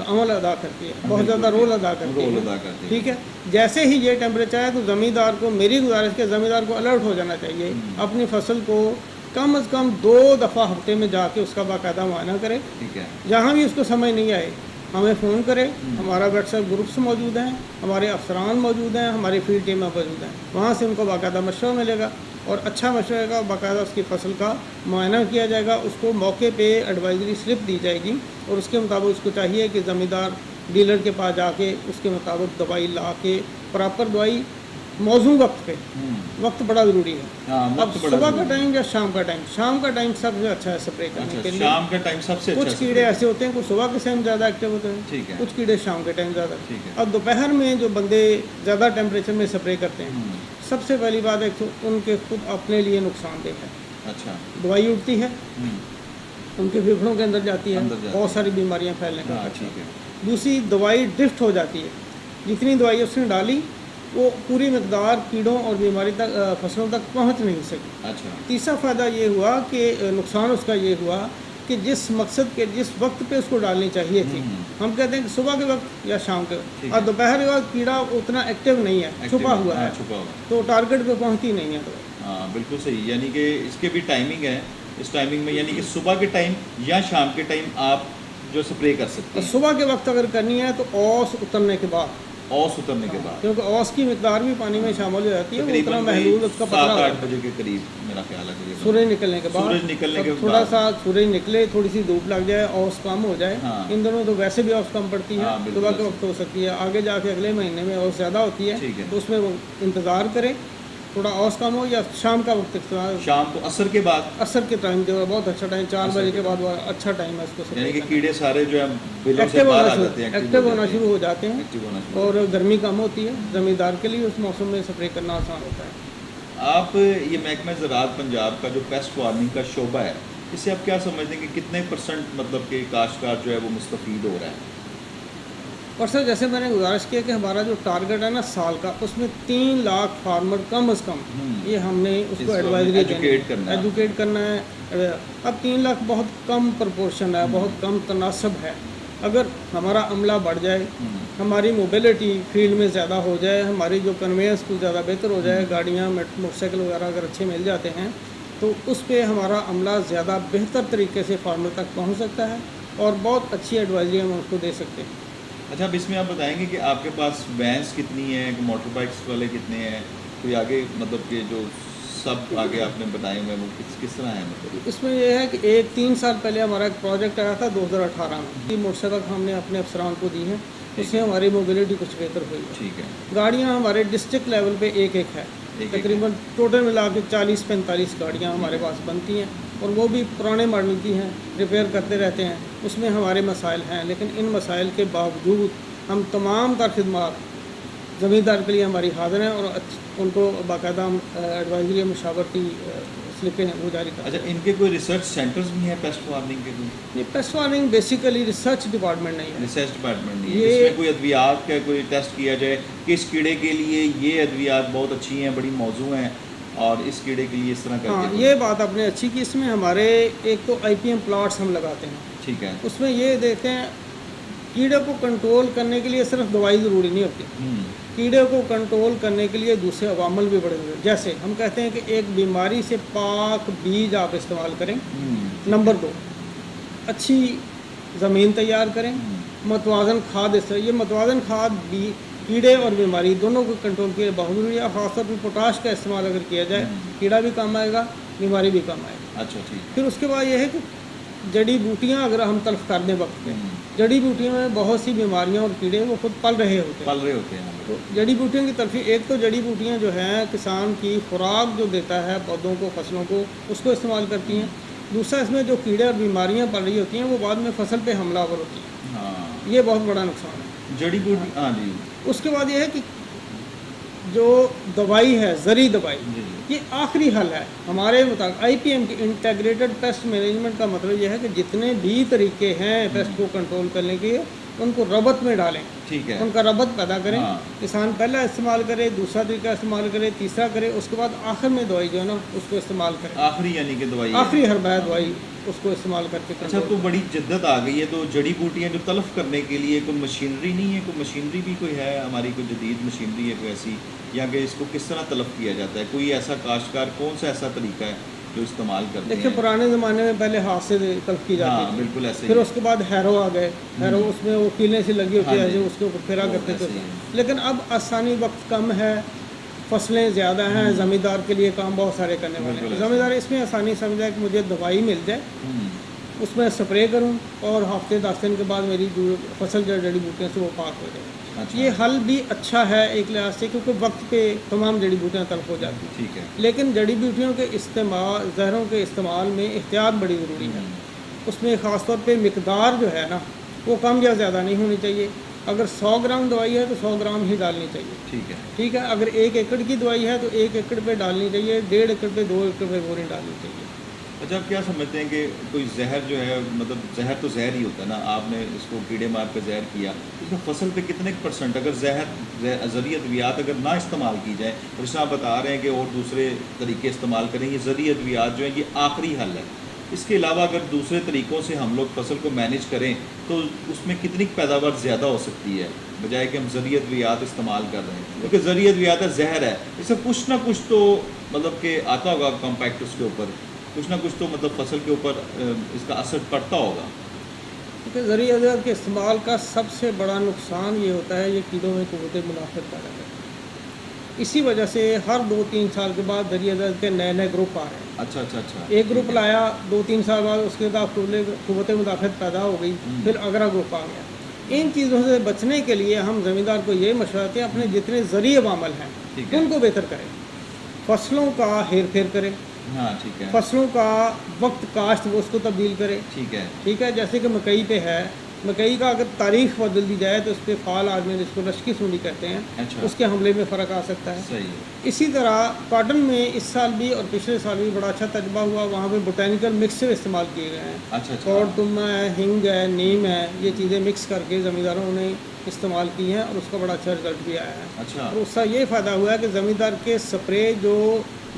अमल अदा करती है, बहुत ज़्यादा रोल अदा करती है। ठीक है, जैसे ही ये टेम्परेचर है तो ज़मींदार को, मेरी गुजारिश के ज़मींदार को अलर्ट हो जाना चाहिए, अपनी फसल को कम अज़ कम 2 दफ़ा हफ्ते में जाके उसका बाकायदा मुआयना करे। ठीक है, जहाँ भी उसको समझ नहीं आए हमें फ़ोन करें, हमारा व्हाट्सएप ग्रुप्स मौजूद हैं, हमारे अफसरान मौजूद हैं, हमारी फील्ड टीमें मौजूद हैं। वहाँ से उनको बाकायदा मशवरा मिलेगा और अच्छा मशवरा का बाकायदा उसकी फसल का मुआयना किया जाएगा, उसको मौके पे एडवाइजरी स्लिप दी जाएगी और उसके मुताबिक उसको चाहिए कि ज़मींदार डीलर के पास जाके उसके मुताबिक दवाई ला के प्रॉपर दवाई मौजूद वक्त पे, वक्त बड़ा ज़रूरी है। हाँ, अब वक्त बड़ा सुबह का ज़रूरी है। टाइम या शाम का टाइम? शाम का टाइम सबसे अच्छा है स्प्रे करने अच्छा, के लिए। शाम का टाइम सबसे अच्छा कुछ कीड़े ऐसे होते हैं, कुछ सुबह के टाइम ज़्यादा एक्टिव होते हैं, ठीक है। कुछ कीड़े शाम के टाइम ज़्यादा। ठीक है। अब दोपहर में जो बंदे ज़्यादा टेम्परेचर में स्प्रे करते हैं, सबसे पहली बात है तो उनके खुद अपने लिए नुकसानदेह है। अच्छा। दवाई उठती है, हम्म, उनके फेफड़ों के अंदर जाती है, अंदर जाती बहुत है। सारी बीमारियां फैलने का हाँ, खतरा। ठीक है। दूसरी, दवाई ड्रिफ्ट हो जाती है, जितनी दवाई उसने डाली वो पूरी मकदार कीड़ों और बीमारी तक फसलों तक पहुंच नहीं सकी। अच्छा। तीसरा फ़ायदा ये हुआ कि नुकसान उसका ये हुआ कि जिस मकसद के जिस वक्त पे उसको डालनी चाहिए थी, हम कहते हैं कि सुबह के वक्त या शाम के वक्त, ठीक और है। दोपहर के वक्त कीड़ा उतना एक्टिव नहीं है, एक्टिव छुपा है, हुआ हाँ, है, छुपा हुआ है। तो टारगेट पे पहुंचती नहीं है दवाई। हाँ, बिल्कुल सही। यानी कि इसके भी टाइमिंग है। इस टाइमिंग में यानी कि सुबह के टाइम या शाम के टाइम आप जो स्प्रे कर सकते और हैं, सुबह के वक्त अगर करनी है तो औस उतरने के बाद, औस उतरने के बाद क्योंकि औस की मिकदार भी पानी में शामिल हो जाती है, वो उतना तकरीबन महलूल उसका पतला 7-8 होता है। बजे के करीब मेरा ख्याल है तकरीबन। सूरज निकलने के बाद, सूरज निकलने के अब थोड़ा बाद। सा सूरज निकले, थोड़ी सी धूप लग जाए, औस कम हो जाए, हाँ। इन दोनों तो वैसे भी औस कम पड़ती है, हाँ, बिल्कुल सुबह के ऐसे। वक्त हो सकती है, आगे जाके अगले महीने में औस ज़्यादा होती है, ठीक है। तो उसमें वो इंतज़ार करें थोड़ा औस कम हो, या शाम का वक्त इख्तियार, शाम को असर के बाद, असर के टाइम जो है बहुत अच्छा टाइम, 4 असर बजे के के बाद वो अच्छा टाइम है उसको यानी कि स्प्रे करने कीड़े सारे जो है बिलों से एक्टिव बाहर होना आ शुरू जाते हैं, एक्टिव होना शुरू हो जाते हैं, एक्टिव होना शुरू। और गर्मी कम होती है, ज़मींदार के लिए उस मौसम में स्प्रे करना आसान होता है। आप ये महकमा ज़राअत पंजाब का जो पेस्ट वार्निंग का शोबा है, इससे आप क्या समझते हैं कि कितने % मतलब कि काश्तकार जो है वो मुस्तफ़ीद हो रहा है? और सर, जैसे मैंने गुजारिश किया कि हमारा जो टारगेट है ना साल का, उसमें 3 लाख फार्मर कम अज़ कम, ये हमने उसको इसको एडवाइजरी एजुकेट करना है। एजुकेट करना है। अब 3 लाख बहुत कम प्रपोर्शन है, बहुत कम तनासब है। अगर हमारा अमला बढ़ जाए, हमारी मोबिलिटी फील्ड में ज़्यादा हो जाए, हमारी जो कन्वेंस कुछ ज़्यादा बेहतर हो जाए, गाड़ियाँ मोटरसाइकिल वगैरह अगर अच्छे मिल जाते हैं, तो उस पर हमारा अमला ज़्यादा बेहतर तरीके से फार्मर तक पहुँच सकता है और बहुत अच्छी एडवाइजरी हम उसको दे सकते हैं। अच्छा, अब इसमें आप बताएंगे कि आपके पास वैन्स कितनी है, मोटर बाइक्स वाले कितने हैं, कोई आगे मतलब कि जो सब आगे आपने बताए हुए हैं वो किस तरह है मतलब? इसमें यह है कि 3 साल पहले हमारा एक प्रोजेक्ट आया था 2018 में, ये मोटरसाइकिल हमने अपने अफसरान को दी है, उससे हमारी मोबिलिटी कुछ बेहतर हुई है। ठीक है। गाड़ियाँ हमारे डिस्ट्रिक्ट लेवल पे एक है, एक तकरीबन टोटल मिला के 40-45 गाड़ियाँ हमारे पास बनती हैं, और वो भी पुराने मॉडल की हैं, रिपेयर करते रहते हैं। उसमें हमारे मसाइल हैं, लेकिन इन मसाइल के बावजूद हम तमाम तर खिदमात ज़मींदार के लिए हमारी हाजिर हैं, और उनको बाकायदा हम एडवाइजरी मुशावरती स्लिपें वो जारी करते हैं। अच्छा, इनके कोई रिसर्च सेंटर्स भी हैं पेस्ट वार्निंग के? कोई ये paste warning basically research department नहीं है, रिसर्च डिपार्टमेंट नहीं है ये- जिसमें कोई अद्वियात का कोई टेस्ट किया जाए कि इस कीड़े के लिए ये अद्वियात बहुत अच्छी हैं, बड़ी मौजू हैं, और इस कीड़े के लिए इस तरह हाँ, करके? ये बात आपने अच्छी की। इसमें हमारे एक तो IPM प्लाट्स हम लगाते हैं, ठीक है। उसमें ये देखते हैं कीड़े को कंट्रोल करने के लिए सिर्फ दवाई ज़रूरी नहीं होती, कीड़े को कंट्रोल करने के लिए दूसरे अवामल भी बड़े ज़रूरी। जैसे हम कहते हैं कि एक बीमारी से पाक बीज आप इस्तेमाल करें, नंबर 2 अच्छी ज़मीन तैयार करें, मतवाज़न खाद ये मतवाज़न खाद भी कीड़े और बीमारी दोनों को कंट्रोल के लिए बहुत ज़रूरी है। ख़ासतौर पर पोटाश का इस्तेमाल अगर किया जाए, कीड़ा भी कम आएगा, बीमारी भी कम आएगी। अच्छा, ठीक। फिर उसके बाद ये है कि जड़ी बूटियाँ अगर हम तल्फ कर दें वक्त पे, जड़ी बूटियों में बहुत सी बीमारियाँ और कीड़े वो खुद पल रहे होते हैं। पल रहे होते हैं। तो जड़ी बूटियों की तरफ, एक तो जड़ी बूटियाँ जो हैं किसान की खुराक जो देता है पौधों को, फसलों को, उसको इस्तेमाल करती हैं। दूसरा, इसमें जो कीड़े और बीमारियाँ पड़ रही होती हैं वो बाद में फसल पे हमलावर होती हैं, हाँ, ये बहुत बड़ा नुकसान है। जड़ी बूटी, हाँ जी उसके बाद ये है कि जो दवाई है, ज़री दवाई, जी। ये आखिरी हल है हमारे मुताबिक। IPM की इंटीग्रेटेड पेस्ट मैनेजमेंट का मतलब यह है कि जितने भी तरीके हैं पेस्ट को कंट्रोल करने के, उनको रबत में डालें, ठीक है। उनका रबत पैदा करें। हाँ। किसान पहला इस्तेमाल करे, दूसरा तरीका इस्तेमाल करे, तीसरा करे, उसके बाद आखिर में दवाई जो है ना उसको इस्तेमाल करें, आखिरी यानी कि दवाई है। आखिरी हरबा दवाई उसको इस्तेमाल करके अच्छा, कंट्रोल तो बड़ी जिद्दत आ गई है, तो जड़ी बूटियाँ जो तलफ करने के लिए कोई मशीनरी नहीं है? कोई मशीनरी भी कोई है हमारी, कोई जदीद मशीनरी है कोई ऐसी, या कि इसको किस तरह तलफ किया जाता है? कोई ऐसा काश्तकार, कौन सा ऐसा तरीका है जो इस्तेमाल करते देखिए हैं। पुराने ज़माने में पहले हाथ से तल्फ की जाती हाँ थी, बिल्कुल ऐसे फिर ही उसके बाद हैरो आ गए, हैरो उसमें वो कीलें सी लगी होती हाँ है, जी, ऐसे उसके ऊपर फेरा वो करते थे। ऐसे ही है। लेकिन अब आसानी, वक्त कम है, फसलें ज़्यादा हैं, ज़मींदार के लिए काम बहुत सारे करने वाले बिल्कुल हैं। ऐसे ज़मींदार इसमें आसानी समझा है कि मुझे दवाई मिल जाए, हम्म, उसमें स्प्रे करूं और हफ्ते 10 दिन के बाद मेरी जो फसल जो जड़ी बूटियों से वो पाक हो जाए। अच्छा ये हल भी अच्छा है एक लिहाज से, क्योंकि वक्त पे तमाम जड़ी बूटियाँ तल्फ हो जाती हैं। ठीक है। लेकिन जड़ी बूटियों के इस्तेमाल, जहरों के इस्तेमाल में एहतियात बड़ी ज़रूरी है। उसमें ख़ास तौर पे मिकदार जो है ना, वो कम या ज़्यादा नहीं होनी चाहिए। अगर 100 ग्राम दवाई है तो 100 ग्राम ही डालनी चाहिए। ठीक है। ठीक है, अगर 1 एकड़ की दवाई है तो 1 एकड़ पे डालनी चाहिए, 1.5 एकड़ पे, 2 एकड़ पे वो नहीं डालनी चाहिए। अच्छा, आप क्या समझते हैं कि कोई जहर जो है, मतलब जहर तो जहर ही होता है ना, आपने इसको कीड़े मार के जहर किया, इसमें फसल पे कितने % अगर जहर ज़रिए अद्वियात अगर ना इस्तेमाल की जाए, और जैसे आप बता रहे हैं कि और दूसरे तरीके इस्तेमाल करें, ये ज़रिए अद्वियात जो है ये आखिरी हल है। इसके अलावा अगर दूसरे तरीक़ों से हम लोग फसल को मैनेज करें तो उसमें कितनी पैदावार ज़्यादा हो सकती है, बजाय कि हम ज़रिए अद्वियात इस्तेमाल कर रहे हैं। क्योंकि ज़रिए अद्वियात जहर है, इससे कुछ ना कुछ तो मतलब कि आता होगा कॉम्पैक्ट, उसके ऊपर कुछ ना कुछ तो मतलब फसल के ऊपर इसका असर पड़ता होगा। क्योंकि ज़रिए अज़र के इस्तेमाल का सबसे बड़ा नुकसान ये होता है, ये कीड़ों में कुव्वत मुनाफिर पैदा करता है। इसी वजह से हर 2-3 साल के बाद ज़रिए अज़र के नए नए ग्रुप आ रहे हैं। अच्छा अच्छा अच्छा। एक ग्रुप लाया, 2-3 साल बाद उसके बाद कुव्वत मुनाफिर पैदा हो गई, फिर अगला ग्रुप आ गया। इन चीज़ों से बचने के लिए हम ज़मींदार को ये मशवरा देते हैं, अपने जितने ज़रिए अमल हैं उनको बेहतर करें, फसलों का हेर फेर करें, हाँ ठीक है। फसलों का वक्त काश्त वो उसको तब्दील करें। ठीक है। ठीक है, जैसे कि मकई पे है, मकई का अगर तारीख बदल दी जाए तो उस पर फाल आदमी, जिसको रश्की सूंडी कहते हैं, अच्छा। उसके हमले में फ़र्क आ सकता है। सही है। इसी तरह कॉटन में इस साल भी और पिछले साल भी बड़ा अच्छा तजर्बा हुआ, वहाँ पे बोटेनिकल मिक्सर इस्तेमाल किए गए हैं। अच्छा अच्छा। कौड़ तुमा है, हिंग है, नीम है, ये चीज़ें मिक्स करके ज़मींदारों ने इस्तेमाल की हैं और उसका बड़ा अच्छा रिजल्ट भी आया है। अच्छा। और उसका ये फ़ायदा हुआ है कि ज़मींदार के स्प्रे जो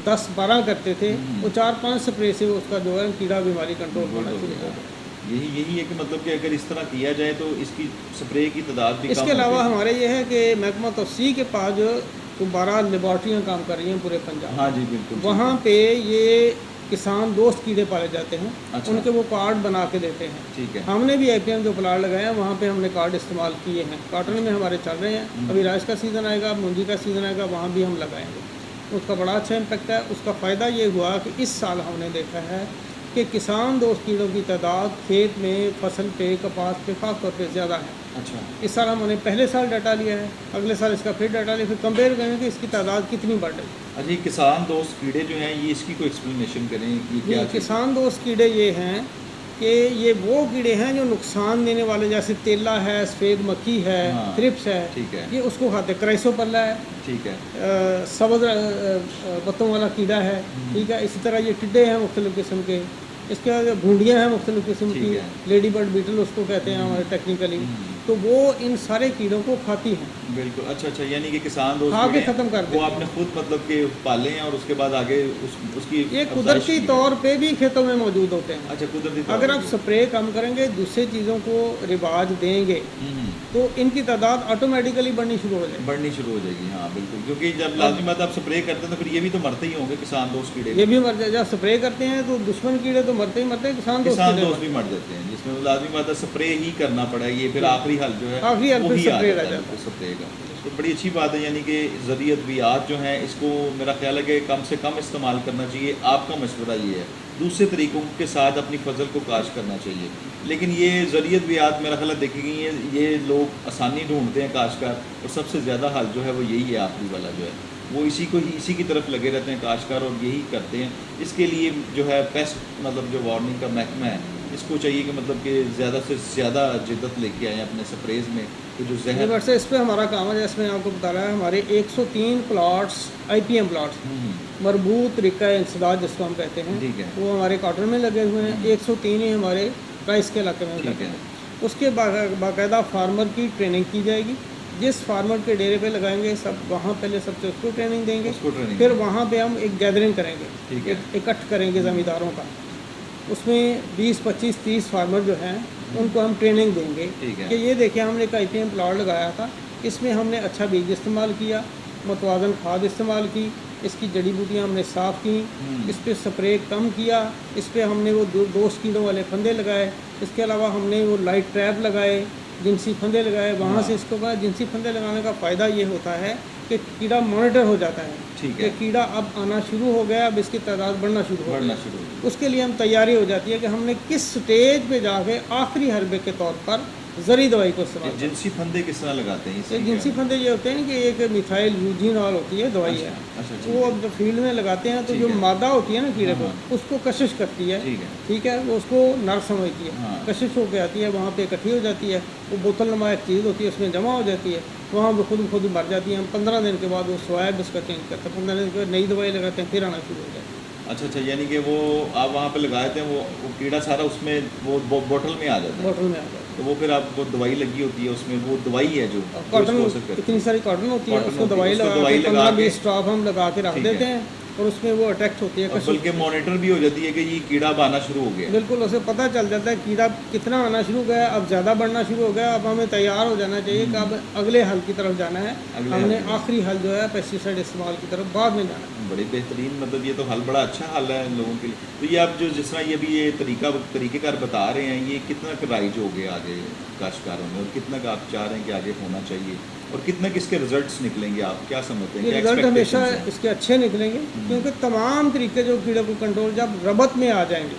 10-12 करते थे, वो 4-5 स्प्रे से उसका जो है कीड़ा बीमारी कंट्रोल होना शुरू हो गया। यही है कि मतलब कि अगर इस तरह किया जाए तो इसकी स्प्रे की तादाद भी इसके कम अलावा हो हमारे ये है कि महकमा तफसी के पास जो 12 लेबॉर्ट्रियाँ काम कर रही हैं पूरे पंजाब। हाँ जी बिल्कुल। वहाँ पे ये किसान दोस्त कीड़े पाले जाते हैं। अच्छा। उनके वो कार्ड बना के देते हैं। ठीक है। हमने भी IPM जो प्लाट लगाए हैं वहाँ पे हमने कार्ड इस्तेमाल किए हैं। कॉटन में हमारे चल रहे हैं, अभी राइस का सीज़न आएगा, मूंजी का सीज़न आएगा, वहाँ भी हम लगाएंगे। उसका बड़ा अच्छा इम्पेक्ट है। उसका फ़ायदा ये हुआ कि इस साल हमने देखा है कि किसान दोस्त कीड़ों की तादाद खेत में, फसल पे, कपास पे खास तौर पे ज़्यादा है। अच्छा। इस साल हमने पहले साल डाटा लिया है, अगले साल इसका फिर डाटा लिया, फिर कंपेयर करें कि इसकी तादाद कितनी बढ़ रही है। अच्छा, ये किसान दोस्त कीड़े जो हैं ये इसकी कोई एक्सप्लेनेशन करें कि क्या ये किसान दोस्त कीड़े ये हैं कि ये वो कीड़े हैं जो नुकसान देने वाले, जैसे तेला है, सफ़ेद मक्खी है, हाँ, थ्रिप्स है, ठीक है। ये उसको खाते। क्राइसोपल्ला है, ठीक है। सब्ज़ पत्तों वाला कीड़ा है, ठीक है। इसी तरह ये टिड्डे हैं मुख्तलिफ़ किस्म के, इसके बाद भूंडियाँ हैं मुख्तलिफ़ किस्म ठीक की, है। लेडी बर्ड बीटल उसको कहते हैं हमारे टेक्निकली, तो वो इन सारे कीड़ों को खाती हैं। बिल्कुल। अच्छा अच्छा, यानी कि किसान दोस्त खा के कीड़े ख़त्म कर वो देती आपने खुद मतलब कि पाले हैं और उसके बाद आगे उसकी ये अफ़ज़ाइश कुदरती की है। तौर पे भी खेतों में मौजूद होते हैं। अच्छा, कुदरती तौर अगर पे आप भी। स्प्रे कम करेंगे, दूसरी चीज़ों को रिवाज देंगे, हम्म, तो इनकी तादाद ऑटोमेटिकली बढ़नी शुरू हो जाएगी। बढ़नी शुरू हो जाएगी। हाँ बिल्कुल, क्योंकि जब लाजमी बात आप स्प्रे करते हैं तो फिर ये भी तो मरते ही होंगे किसान दोस्त कीड़े। ये भी मर जाए। जब स्प्रे करते हैं तो दुश्मन कीड़े तो मरते ही मरते हैं, किसान दोस्त कीड़े दोस्त भी मर जाते हैं, जिसमें लाजमी बात है स्प्रे ही करना पड़ा। ये फिर आखिरी हल जो है आखिरी हल पे वही आ स्प्रे जाता रह है, जाता है। स्प्रे का। तो बड़ी अच्छी बात है, यानी कि ज़रिए अद्वियात जो हैं इसको मेरा ख्याल है कि कम से कम इस्तेमाल करना चाहिए। आपका मशवरा ये है, दूसरे तरीक़ों के साथ अपनी फसल को काश करना चाहिए। लेकिन ये ज़रिए अद्वियात मेरा ख्याल है देखेंगे ये लोग आसानी ढूंढते हैं काश्तकार, और सबसे ज़्यादा हल जो है वो यही है, आखिरी वाला जो है वो इसी की तरफ लगे रहते हैं काश्तकार, और यही करते हैं। इसके लिए जो है पेस्ट मतलब जो वार्निंग का महकमा है, इसको चाहिए कि मतलब कि ज़्यादा से ज़्यादा जिद्दत लेके आएँ अपने स्प्रेज में, तो जो जहर। वैसे इस पर हमारा काम है, जैसे मैं आपको बता रहा है, हमारे 103 प्लाट्स IPM प्लाट्स, मरबूत तरीका इंसदाद जिसको हम कहते हैं, ठीक है। वो हमारे कॉटन में लगे हुए हैं। 103 ही हमारे राइस के इलाके में लगे हैं। उसके बाकायदा फार्मर की ट्रेनिंग की जाएगी। जिस फार्मर के डेरे पे लगाएंगे सब वहाँ पहले सबसे उसको ट्रेनिंग देंगे, फिर वहाँ पे हम एक गैदरिंग करेंगे, एक इकट्ठ करेंगे ज़मींदारों का। उसमें 20, 25, 30 फार्मर जो हैं उनको हम ट्रेनिंग देंगे कि ये देखिए हमने एक IPM प्लाट लगाया था, इसमें हमने अच्छा बीज इस्तेमाल किया, मतवाज़न खाद इस्तेमाल की, इसकी जड़ी बूटियाँ हमने साफ़ की, हम्म। इस पे स्प्रे कम किया, इस पे हमने वो दो कीड़ों वाले फंदे लगाए। इसके अलावा हमने वो लाइट ट्रैप लगाए, जिनसी फंदे लगाए। वहाँ से इसको बाद जिनसी फंदे लगाने का फ़ायदा ये होता है कि कीड़ा मॉनिटर हो जाता है ठीक कि है। कीड़ा अब आना शुरू हो गया, अब इसकी तादाद बढ़ना शुरू हो गई। शुरू उसके लिए हम तैयारी हो जाती है कि हमने किस स्टेज पे जाके आखिरी हरबे के तौर पर जरी दवाई को इस्तेमाल करना है। जिनसी फंदे किस तरह लगाते हैं ये जिनसी फंदे ये होते हैं कि एक मिथाइल यूजिनॉल होती है, दवाई है। अच्छा वो अब जब फील्ड में लगाते हैं तो ठीक जो है। मादा होती है ना कीड़े को, हाँ। उसको कशिश करती है। ठीक है। ठीक है, वो उसको नर समझती है। हाँ। कशिश होकर आती है, वहाँ पे इकट्ठी हो जाती है। वो बोतल नुमा एक चीज़ होती है, उसमें जमा हो जाती है। वहाँ वो खुद मर जाती है। हम 15 दिन के बाद वो स्वैब उसका चेंज करते हैं। 15 दिन के बाद नई दवाई लगाते हैं, फिर आना शुरू हो जाता है। अच्छा, यानी कि वो आप वहाँ पे लगाए थे, वो कीड़ा सारा उसमें वो बोतल में आ जाता है। बोतल में आ जाता है। तो वो फिर आप वो दवाई लगी होती है उसमें, वो दवाई है जो कॉटन, उसको असर करती है। इतनी सारी कॉटन होती है, कॉटन उसको होती है, दवाई उसको लगा दवाई के लगा 15-20 के- स्टॉप हम लगा के रख ठीक देते है। हैं और उसमें वो अटैक्ट होती है। और कशिश बल्कि मॉनिटर भी हो जाती है कि ये कीड़ा अब आना शुरू हो गया है। बिल्कुल, उसे पता चल जाता है कीड़ा कितना आना शुरू हो गया, अब ज़्यादा बढ़ना शुरू हो गया। अब हमें तैयार हो जाना चाहिए कि अब अगले हल की तरफ जाना है। अगले हमने हल की आखिरी हल जो है पेस्टिसाइड इस्तेमाल की तरफ बाद में जाना है। बड़ी बेहतरीन, मतलब ये तो हल बड़ा अच्छा हल है लोगों के लिए। तो ये आप जो जिस तरह ये भी ये तरीक़ेकार बता रहे हैं, ये कितना का राइज हो गया आगे काश्तकारों में, और कितना का आप चाह रहे हैं कि आगे होना चाहिए, और कितना किसके रिजल्ट्स निकलेंगे, आप क्या समझते हैं? ये क्या रिजल्ट हमेशा expectations हैं? इसके अच्छे निकलेंगे, क्योंकि तमाम तरीके जो कीड़े को कंट्रोल जब रबत में आ जाएंगे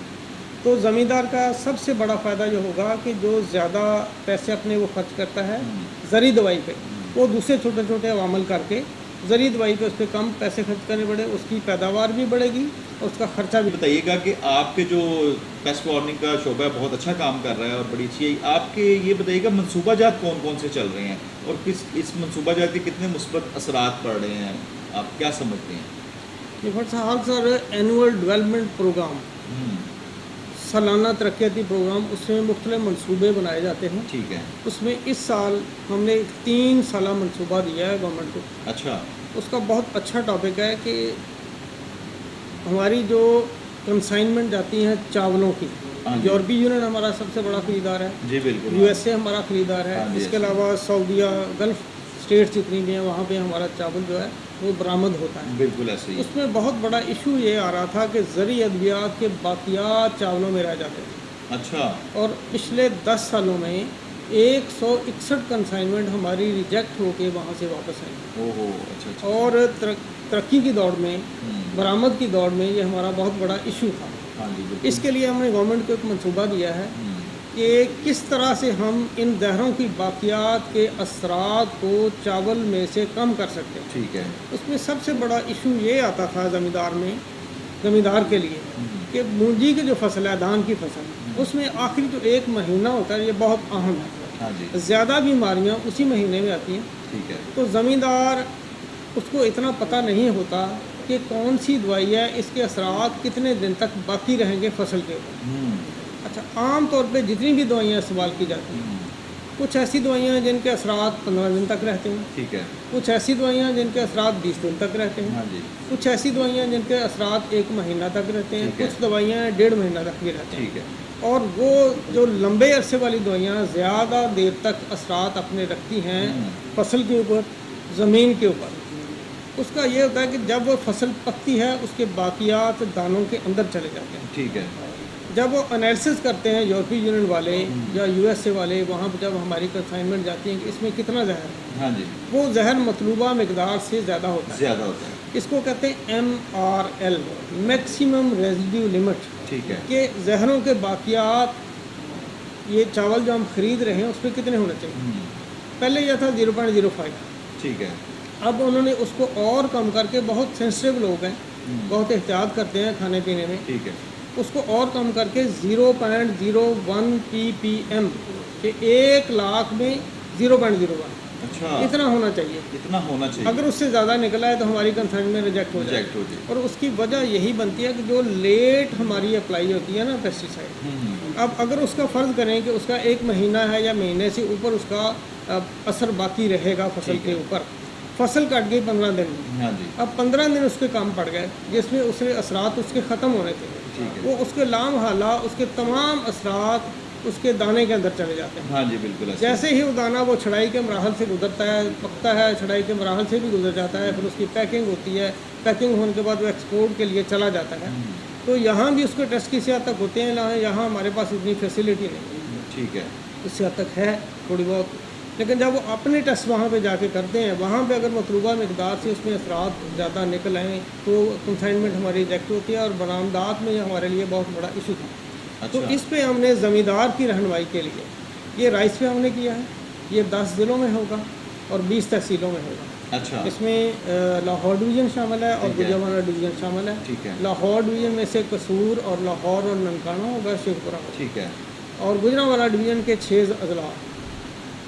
तो ज़मींदार का सबसे बड़ा फ़ायदा ये होगा कि जो ज़्यादा पैसे अपने वो खर्च करता है ज़री दवाई पे, वो दूसरे छोटे छोटे अवामल करके ज़री दवाई पे उस पर कम पैसे खर्च करने पड़े, उसकी पैदावार भी बढ़ेगी और उसका खर्चा भी। बताइएगा कि आपके जो पेस्ट वार्निंग का शोबा है बहुत अच्छा काम कर रहा है और बड़ी अच्छी है। आपके ये बताइएगा मनसूबाजात कौन कौन से चल रहे हैं, और इस मनसूबाजात के कितने मुस्बत असरात पड़ रहे हैं, आप क्या समझते हैं? ये फर्स्ट हाल सर एनुअल डेवलपमेंट प्रोग्राम, सालाना तरक्याती प्रोग्राम, उसमें मुख्तलिफ मनसूबे बनाए जाते हैं। ठीक है। उसमें इस साल हमने एक 3 साला मनसूबा दिया है गवर्नमेंट को। अच्छा। उसका बहुत अच्छा टॉपिक है कि हमारी जो कंसाइनमेंट जाती हैं चावलों की, हाँ जी। यूरोपीय यूनियन हमारा सबसे बड़ा खरीदार है, जी बिल्कुल। यूएसए हमारा खरीदार है। हाँ जी, इसके ऐसे। अलावा सऊदीया, गल्फ़ स्टेट्स जितनी भी हैं वहाँ पे हमारा चावल जो है वो बरामद होता है। बिल्कुल ऐसे ही। उसमें बहुत बड़ा इशू ये आ रहा था कि ज़री अद्वियात के बाकियात चावलों में रह जाते थे। अच्छा। और पिछले 10 सालों में 161 कंसाइनमेंट हमारी रिजेक्ट होके वहाँ से वापस आई। ओहो, अच्छा। और तरक्की की दौड़ में, बरामद की दौड़ में ये हमारा बहुत बड़ा इशू था। हाँ जी बिल्कुल। इसके लिए हमने गवर्नमेंट को एक मंसूबा दिया है कि किस तरह से हम इन जहरों की बाकियात के असरात को चावल में से कम कर सकते हैं। ठीक है। उसमें सबसे बड़ा इशू ये आता था ज़मींदार के लिए कि मूंजी की जो फसल है, धान की फसल, उसमें आखिरी जो 1 महीना होता है ये बहुत अहम है। हाँ जी। ज़्यादा बीमारियाँ उसी महीने में आती हैं। ठीक है। तो ज़मींदार उसको इतना पता नहीं होता कि कौन सी दवाई है, इसके असरात कितने दिन तक बाकी रहेंगे फसल के ऊपर। अच्छा, आम तौर पे जितनी भी दवाइयाँ इस्तेमाल की जाती हैं, कुछ ऐसी दवाइयाँ हैं जिनके असरात 15 दिन तक रहते हैं। ठीक है। कुछ ऐसी दवाइयाँ जिनके असरात 20 दिन तक रहते हैं। हाँ जी। कुछ ऐसी दवाइयाँ जिनके असरात 1 महीना तक रहते हैं। ठीक है। कुछ दवाइयाँ 1.5 महीना तक भी रहते हैं। ठीक है। और वो जो लंबे अरसे वाली दवाइयाँ ज़्यादा देर तक असरात अपने रखती हैं फसल के ऊपर, ज़मीन के ऊपर। उसका ये होता है कि जब वो फसल पकती है उसके बाकियात दानों के अंदर चले जाते हैं। ठीक है। जब वो एनालिसिस करते हैं यूरोपीय यूनियन वाले या यूएसए वाले, वहाँ पर जब हमारी कंसाइनमेंट जाती है कि इसमें कितना जहर है, हाँ जी। वो जहर मतलूबा मकदार से ज़्यादा होता है। ज़्यादा होता है। इसको कहते हैं MRL, मैक्सिमम रेजिड्यू लिमिट। ठीक है। कि जहरों के बाकियात ये चावल जो हम ख़रीद रहे हैं उस पर कितने होने चाहिए। पहले यह था 0.05। ठीक है। अब उन्होंने उसको और कम करके, बहुत सेंसिटिव लोग हैं, बहुत एहतियात करते हैं खाने पीने में, ठीक है। उसको और कम करके 0.01 ppm के 1 लाख में 0.01 अच्छा। इतना होना चाहिए। इतना होना चाहिए। अगर उससे ज़्यादा निकला है तो हमारी कंसाइनमेंट रिजेक्ट हो जाए। और उसकी वजह यही बनती है कि जो लेट हमारी अप्लाई होती है ना पेस्टिसाइड, अब अगर उसका फ़र्ज़ करें कि उसका 1 महीना है या महीने से ऊपर उसका असर बाकी रहेगा फसल के ऊपर, फसल कट गई 15 दिन में। हाँ जी। अब 15 दिन उसके कम पड़ गए जिसमें उसके असरात उसके ख़त्म होने थे। ठीक है। वो उसके लाम हाला उसके तमाम असरात उसके दाने के अंदर चले जाते हैं। हाँ जी, बिल्कुल ऐसे। जैसे ही वो दाना वो छड़ाई के मराहल से गुजरता है, पकता है, छड़ाई के मराहल से भी गुजर जाता है, फिर उसकी पैकिंग होती है, पैकिंग होने के बाद वो एक्सपोर्ट के लिए चला जाता है। तो यहाँ भी उसके टेस्ट किसी हद तक होते हैं, यहाँ हमारे पास इतनी फैसिलिटी नहीं है। ठीक है, इससे हद तक है थोड़ी बहुत, लेकिन जब वो अपने टेस्ट वहाँ पे जाके करते हैं, वहाँ पे अगर मतलूबा मकदार से उसमें असरात ज़्यादा निकल आएँ तो कंसाइनमेंट हमारी रिजेक्ट होती है, और बरामदात में हमारे लिए बहुत बड़ा इशू था। अच्छा। तो इस पे हमने ज़मींदार की रहनुमाई के लिए ये राइस पे हमने किया है। ये 10 ज़िलों में होगा और 20 तहसीलों में होगा। अच्छा। इसमें लाहौर डिवीज़न शामिल है और गुजरांवाला डिवीज़न शामिल है। ठीक है। लाहौर डिवीज़न में से कसूर और लाहौर और ननकाना होगा, शेखपुरा होगा। ठीक है। और गुजरांवाला डिवीज़न के 6 अजला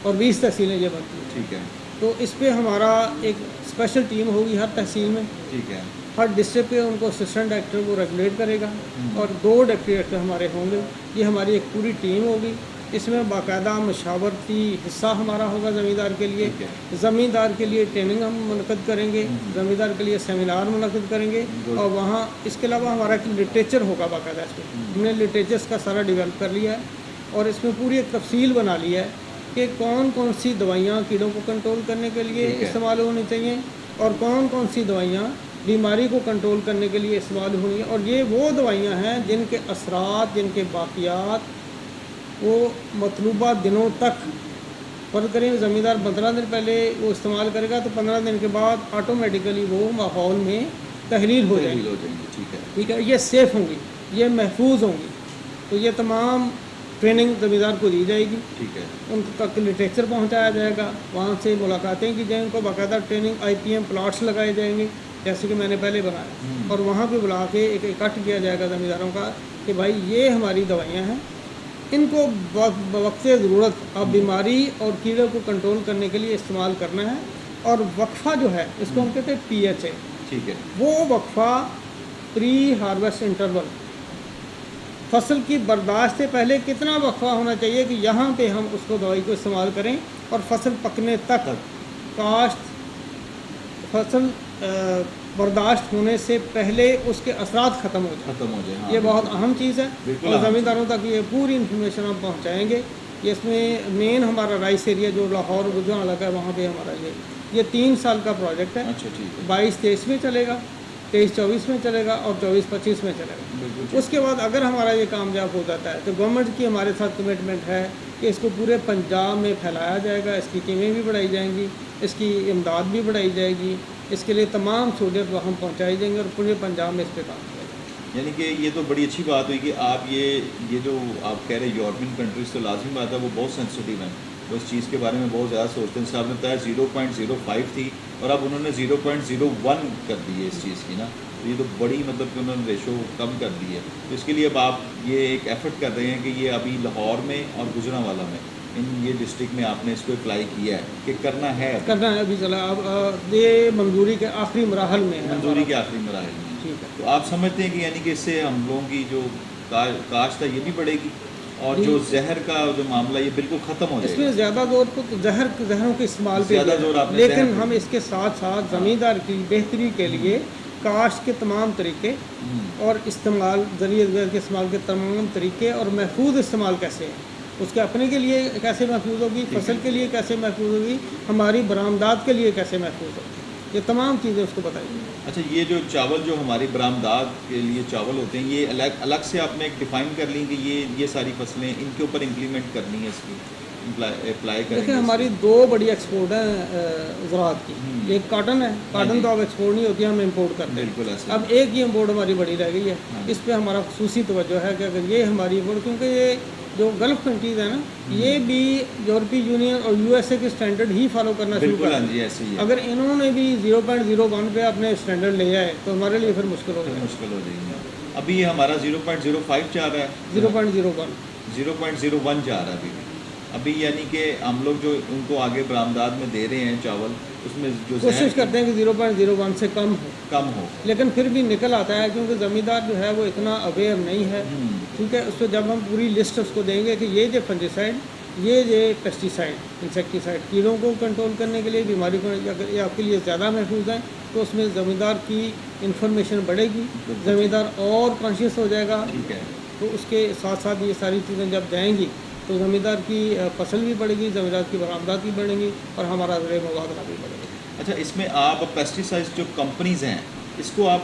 और 20 तहसीलें ये बनती हैं। ठीक है। तो इस पे हमारा एक स्पेशल टीम होगी हर तहसील में। ठीक है। हर डिस्ट्रिक्ट पे उनको असिस्टेंट डायरेक्टर वो रेगुलेट करेगा और 2 डिप्टी डायरेक्टर हमारे होंगे। ये हमारी एक पूरी टीम होगी। इसमें बाकायदा मशावरती हिस्सा हमारा होगा ज़मींदार के लिए। ज़मींदार के लिए ट्रेनिंग हम मुनक़द करेंगे, ज़मींदार के लिए सेमिनार मुनक़द करेंगे, और वहाँ इसके अलावा हमारा एक लिटरेचर होगा बाकायदा। इसमें हमने लिटरेचर्स का सारा डेवलप कर लिया है और इसमें पूरी एक तफसील बना ली है कि कौन कौन सी दवाइयाँ कीड़ों को कंट्रोल करने के लिए इस्तेमाल होनी चाहिए और कौन कौन सी दवाइयाँ बीमारी को कंट्रोल करने के लिए इस्तेमाल होनी है। और ये वो दवाइयाँ हैं जिनके असरात, जिनके बाक़ियात वो मतलूबा दिनों तक, फ़र्ज़ करें ज़मींदार 15 दिन पहले वो इस्तेमाल करेगा तो 15 दिन के बाद ऑटोमेटिकली वो माहौल में तहरीर हो जाएगी। ठीक है, ये सेफ़ होंगी, ये महफूज होंगी। तो ये तमाम ट्रेनिंग ज़मींदार को दी जाएगी। ठीक है। उन तक लिटरेचर पहुंचाया जाएगा, वहाँ से मुलाकातें की जाएंगी, उनको बाकायदा ट्रेनिंग IPM प्लाट्स लगाए जाएंगे जैसे कि मैंने पहले बनाया, और वहाँ पे बुला के एक इकट्ठ किया जाएगा ज़मींदारों का कि भाई ये हमारी दवाइयाँ हैं, इनको वक्त ज़रूरत अब बीमारी और कीड़े को कंट्रोल करने के लिए इस्तेमाल करना है। और वक्फ़ा जो है इसको हम कहते हैं PHA। ठीक है। वो वक्फ़ा प्री हार्वेस्ट इंटरवल, फसल की बर्दाश्त से पहले कितना वक्फ़ा होना चाहिए कि यहाँ पे हम उसको दवाई को इस्तेमाल करें और फसल पकने तक काश्त फसल बर्दाश्त होने से पहले उसके असरात ख़त्म हो जाए। हाँ, ये बहुत अहम चीज़ है और ज़मींदारों तक ये पूरी इन्फॉर्मेशन हम पहुँचाएँगे। ये इसमें मेन हमारा राइस एरिया जो लाहौर गुजरांवाला का है वहाँ पे हमारा ये 3 साल का प्रोजेक्ट है। अच्छा, ठीक है। 22-23 में चलेगा, 23-24 में चलेगा और 24-25 में चलेगा। उसके बाद अगर हमारा ये कामयाब हो जाता है तो गवर्नमेंट की हमारे साथ कमिटमेंट है कि इसको पूरे पंजाब में फैलाया जाएगा, इसकी टीमें भी बढ़ाई जाएंगी, इसकी इमदाद भी बढ़ाई जाएगी, इसके लिए तमाम सहूलियत वहाँ पहुँचाई जाएंगी और पूरे पंजाब में इस पर काम किया जाएगा। यानी कि ये तो बड़ी अच्छी बात हुई कि आप ये जो आप कह रहे हैं यूरोपियन कंट्रीज़, तो लाजिम बात है वो बहुत सेंसिटिव हैं, वो इस चीज़ के बारे में बहुत ज़्यादा सोचते हैं। साहब ने बताया 0.05 थी और अब उन्होंने 0.01 कर दी है इस चीज़ की ना, तो ये तो बड़ी मतलब कि उन्होंने रेशो कम कर दी है। तो इसके लिए अब आप ये एक एफ़र्ट कर रहे हैं कि ये अभी लाहौर में और गुजरांवाला में ये डिस्ट्रिक्ट में आपने इसको अप्लाई किया है कि करना है अभी चला। अब ये मंजूरी के आखिरी मराहल में है, मंजूरी के आखिरी मराहल में। ठीक है। तो आप समझते हैं कि यानी कि इससे हम लोगों की जो काश्त है ये भी बढ़ेगी और जो जहर का जो मामला ये बिल्कुल ख़त्म हो जाएगा। इसमें ज़्यादा जोर तो जहरों के इस्तेमाल पे ज़्यादा जोर आपने, लेकिन हम इसके साथ साथ ज़मींदार की बेहतरी के लिए काश्त के तमाम तरीके और इस्तेमाल जरिए के इस्तेमाल के तमाम तरीके और महफूज इस्तेमाल कैसे हैं, उसके अपने के लिए कैसे महफूज होगी, फसल के लिए कैसे महफूज होगी, हमारी बरामदात के लिए कैसे महफूज होगी, ये तमाम चीज़ें उसको बताइए। अच्छा, ये जो चावल जो हमारी बरामदात के लिए चावल होते हैं, ये अलग अलग से आपने एक डिफ़ाइन कर ली कि ये सारी फसलें इनके ऊपर इम्प्लीमेंट करनी है, इसकी अप्लाई करेंगे। देखिए हमारी 2 बड़ी एक्सपोर्ट हैं ज़राअत की, एक कॉटन है, कॉटन तो अब एक्सपोर्ट नहीं होती, हम इम्पोर्ट करते हैं। बिल्कुल ऐसे। अब एक ही इम्पोर्ट हमारी बड़ी रह गई है, इस पर हमारा खुसूसी तवज्जो है कि अगर ये हमारी इम्पोर्ट, क्योंकि ये जो गल्फ़ कंट्रीज़ है ना, ये भी यूरोपीय यूनियन और USA के स्टैंडर्ड ही फॉलो करना शुरू कर दिया। ऐसे ही अगर इन्होंने भी 0.01 पे अपने स्टैंडर्ड ले आए तो हमारे लिए फिर मुश्किल हो जाएगी। अभी ये हमारा 0.05 जा रहा है, 0.01 जा रहा है अभी यानी कि हम लोग जो उनको आगे बरामदात में दे रहे हैं चावल, उसमें जो कोशिश करते हैं कि 0.01 से कम हो, लेकिन फिर भी निकल आता है क्योंकि ज़मींदार जो है वो इतना अवेयर नहीं है। ठीक है, उस पर जब हम पूरी लिस्ट उसको देंगे कि ये जो फंजिसाइड, ये पेस्टिसाइड, इंसेक्टिसाइड कीड़ों को कंट्रोल करने के लिए, बीमारी को अगर ये आपके लिए ज़्यादा महफूज है तो उसमें ज़मींदार की इंफॉर्मेशन बढ़ेगी, ज़मींदार और कॉन्शियस हो जाएगा। ठीक है। तो उसके साथ साथ ये सारी चीज़ें जब जाएंगी तो ज़मींदार की फसल भी बढ़ेगी, ज़मींदार की बरामदात भी बढ़ेंगी और हमारा ज़रिए मुबादला भी बढ़ेगा। अच्छा, इसमें आप पेस्टिसाइड्स जो कंपनीज़ हैं, इसको आप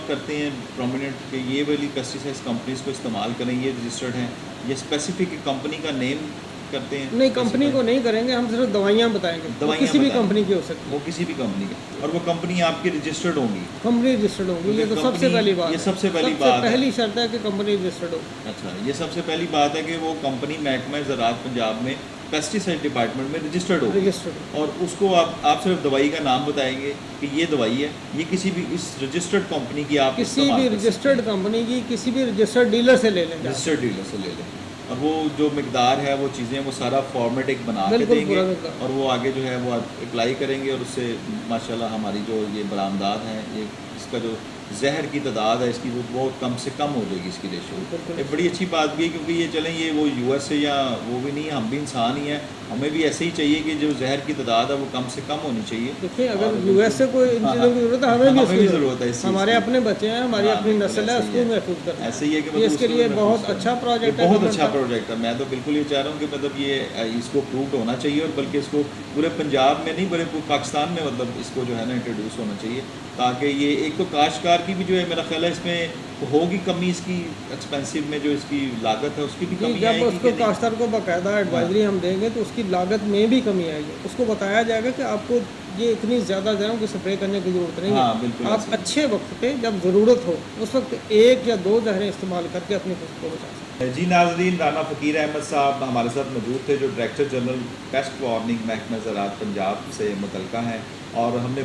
करते हैं प्रोमिनेंट कि ये वाली पेस्टिसाइड्स कंपनीज़ को इस्तेमाल करें, ये रजिस्टर्ड हैं, ये स्पेसिफिक कंपनी का नेम करते हैं? नहीं, कंपनी को नहीं करेंगे, हम सिर्फ दवाइयाँ बताएंगे। दवाइयाँ किसी भी बताएं। कंपनी की हो सकती है, वो किसी भी कंपनी की, और वो कंपनी आपकी रजिस्टर्ड होंगी? कंपनी रजिस्टर्ड होगी। ये तो सबसे कंपनी- पहली बात ये है। सबसे पहली बात है। पहली शर्त है कि कंपनी रजिस्टर्ड हो। अच्छा, ये सबसे पहली बात है कि वो कंपनी महकमा ज़राअत पंजाब में पेस्टिसाइड डिपार्टमेंट में रजिस्टर्ड हो, रजिस्टर्ड और उसको आप सिर्फ दवाई का नाम बताएंगे कि ये दवाई है, ये किसी भी इस रजिस्टर्ड कंपनी की आप किसी इस्तेमाल भी कर सकते रजिस्टर्ड कंपनी की, किसी भी रजिस्टर्ड डीलर से ले लें। हैं। रजिस्टर्ड डीलर से ले लें, और वो जो मिकदार है, वो चीज़ें, वो सारा फॉर्मेट एक बना के बिल्कुल देंगे, पूरा मिकदार। और वो आगे जो है वो अप्लाई करेंगे, और उससे माशाल्लाह हमारी जो ये बरामदात हैं, ये इसका जो जहर की तादाद है इसकी, वो बहुत कम से कम हो जाएगी इसकी रेशो। बिल्कुल। एक बड़ी अच्छी बात भी है, क्योंकि ये चलें, ये वो यूएस से या वो भी नहीं है, हम भी इंसान ही हैं, हमें भी ऐसे ही चाहिए कि जो जहर की तादाद है वो कम से कम होनी चाहिए। देखिए, और अगर यूएस से कोई इन हाँ, चीज़ों की ज़रूरत है, हमें भी उसकी ज़रूरत है इस चीज़ हमारे की। अपने बच्चे हैं, हमारी हाँ, अपनी बिल्कुल नस्ल है, ऐसे ही उसको है। महफूज करना। ऐसे ही है कि ये मतलब इसके उसको लिए महफूज बहुत करना। अच्छा प्रोजेक्ट है। बहुत गवर्नमेंट अच्छा का। प्रोजेक्ट है। मैं तो बिल्कुल ये चाह रहा हूँ कि मतलब ये इसको अप्रूव्ड होना चाहिए, और बल्कि इसको पूरे पंजाब में नहीं, पूरे पाकिस्तान में मतलब इसको जो है ना इंट्रोड्यूस होना चाहिए, ताकि ये एक तो काश्तकार की भी जो है, मेरा ख्याल है इसमें होगी कमी, इसकी एक्सपेंसिव में जो इसकी लागत है उसकी भी जी, कमी जब आएगी उसको कि नहीं? काश्तकार को बाकायदा एडवाइजरी हम देंगे तो उसकी लागत में भी कमी आएगी। उसको बताया जाएगा कि आपको ये इतनी ज़्यादा दरों की स्प्रे करने की ज़रूरत नहीं हाँ, है। बिल्कुल आप ऐसे ही। अच्छे वक्त पे जब ज़रूरत हो उस वक्त 1 या 2 जहरें इस्तेमाल करके अपनी फसल को बचा सकते हैं। जी नाज़रीन, राना फ़कीर अहमद साहब हमारे साथ मौजूद थे, जो डायरेक्टर जनरल पेस्ट वार्निंग महकमा ज़राअत पंजाब से मुतल्लिक़ा हैं, और हमने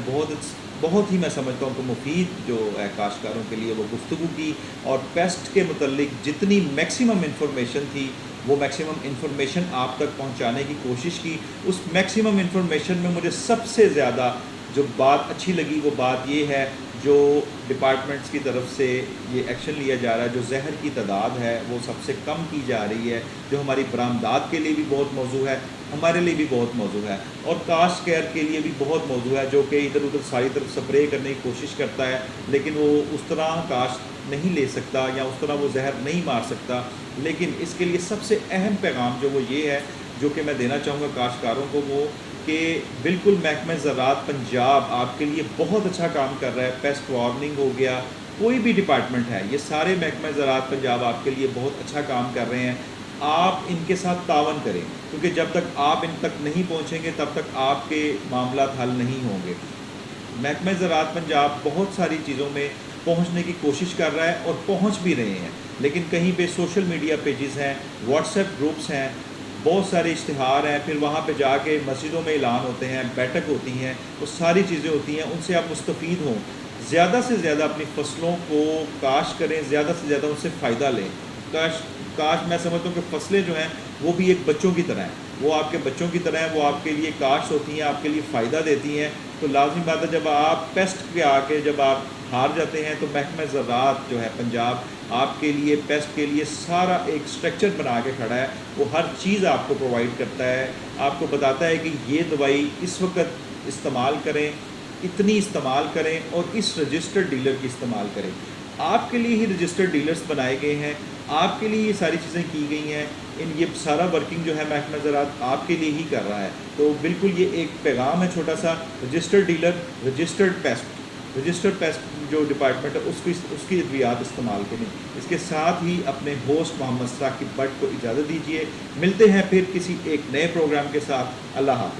बहुत ही मैं समझता हूँ कि मुफीद जो है काश्तकारों के लिए वो गुफ्तगू की, और पेस्ट के मुतल्लिक जितनी मैक्सिमम इंफॉर्मेशन थी वो मैक्सिमम इंफॉर्मेशन आप तक पहुँचाने की कोशिश की। उस मैक्सिमम इंफॉर्मेशन में मुझे सबसे ज़्यादा जो बात अच्छी लगी वो बात ये है, जो डिपार्टमेंट्स की तरफ से ये एक्शन लिया जा रहा है, जो जहर की तादाद है वो सबसे कम की जा रही है, जो हमारी बरामदात के लिए भी बहुत मौजू है, हमारे लिए भी बहुत मौजू है, और कास्ट केयर के लिए भी बहुत मौजू है, जो कि इधर उधर सारी तरफ स्प्रे करने की कोशिश करता है, लेकिन वो उस तरह कास्ट नहीं ले सकता या उस तरह वो जहर नहीं मार सकता। लेकिन इसके लिए सबसे अहम पैगाम जो वो ये है, जो कि मैं देना चाहूँगा काश्तकारों को, वो कि बिल्कुल महकमा ज़राअत पंजाब आपके लिए बहुत अच्छा काम कर रहा है। पेस्ट वार्निंग हो गया, कोई भी डिपार्टमेंट है, ये सारे महकमा ज़राअत पंजाब आपके लिए बहुत अच्छा काम कर रहे हैं। आप इनके साथ तावन करें, क्योंकि जब तक आप इन तक नहीं पहुँचेंगे तब तक आपके मामला हल नहीं होंगे। महकमा ज़राअत पंजाब बहुत सारी चीज़ों में पहुँचने की कोशिश कर रहा है और पहुँच भी रहे हैं, लेकिन कहीं पे सोशल मीडिया पेजेस हैं, व्हाट्सएप ग्रुप्स हैं, बहुत सारे इश्तिहार हैं, फिर वहाँ पे जाके मस्जिदों में ऐलान होते हैं, बैठक होती हैं, वो सारी चीज़ें होती हैं, उनसे आप मुस्तफ़ीद हों। ज़्यादा से ज़्यादा अपनी फसलों को काश्त करें, ज़्यादा से ज़्यादा उनसे फ़ायदा लें। काश्त मैं समझता हूँ कि फसलें जो हैं वो भी एक बच्चों की तरह हैं, वो आपके बच्चों की तरह हैं, वो आपके लिए काश्त होती हैं, आपके लिए फ़ायदा देती हैं। तो लाज़मी बात है, जब आप पेस्ट के आके जब आप हार जाते हैं, तो महकमा ज़राअत जो है पंजाब आपके लिए पेस्ट के लिए सारा एक स्ट्रक्चर बना के खड़ा है। वो हर चीज़ आपको प्रोवाइड करता है, आपको बताता है कि ये दवाई इस वक्त इस्तेमाल करें, इतनी इस्तेमाल करें, और इस रजिस्टर्ड डीलर की इस्तेमाल करें। आपके लिए ही रजिस्टर्ड डीलर्स बनाए गए हैं, आपके लिए ये सारी चीज़ें की गई हैं। ये सारा वर्किंग जो है महकमा ज़राअत आपके लिए ही कर रहा है। तो बिल्कुल ये एक पैगाम है छोटा सा, रजिस्टर्ड डीलर, रजिस्टर्ड पेस्ट जो डिपार्टमेंट है उसकी अद्वियात इस्तेमाल करें। इसके साथ ही अपने होस्ट मोहम्मद साकिब भट्ट को इजाज़त दीजिए। मिलते हैं फिर किसी एक नए प्रोग्राम के साथ। अल्लाह हाफ़िज़।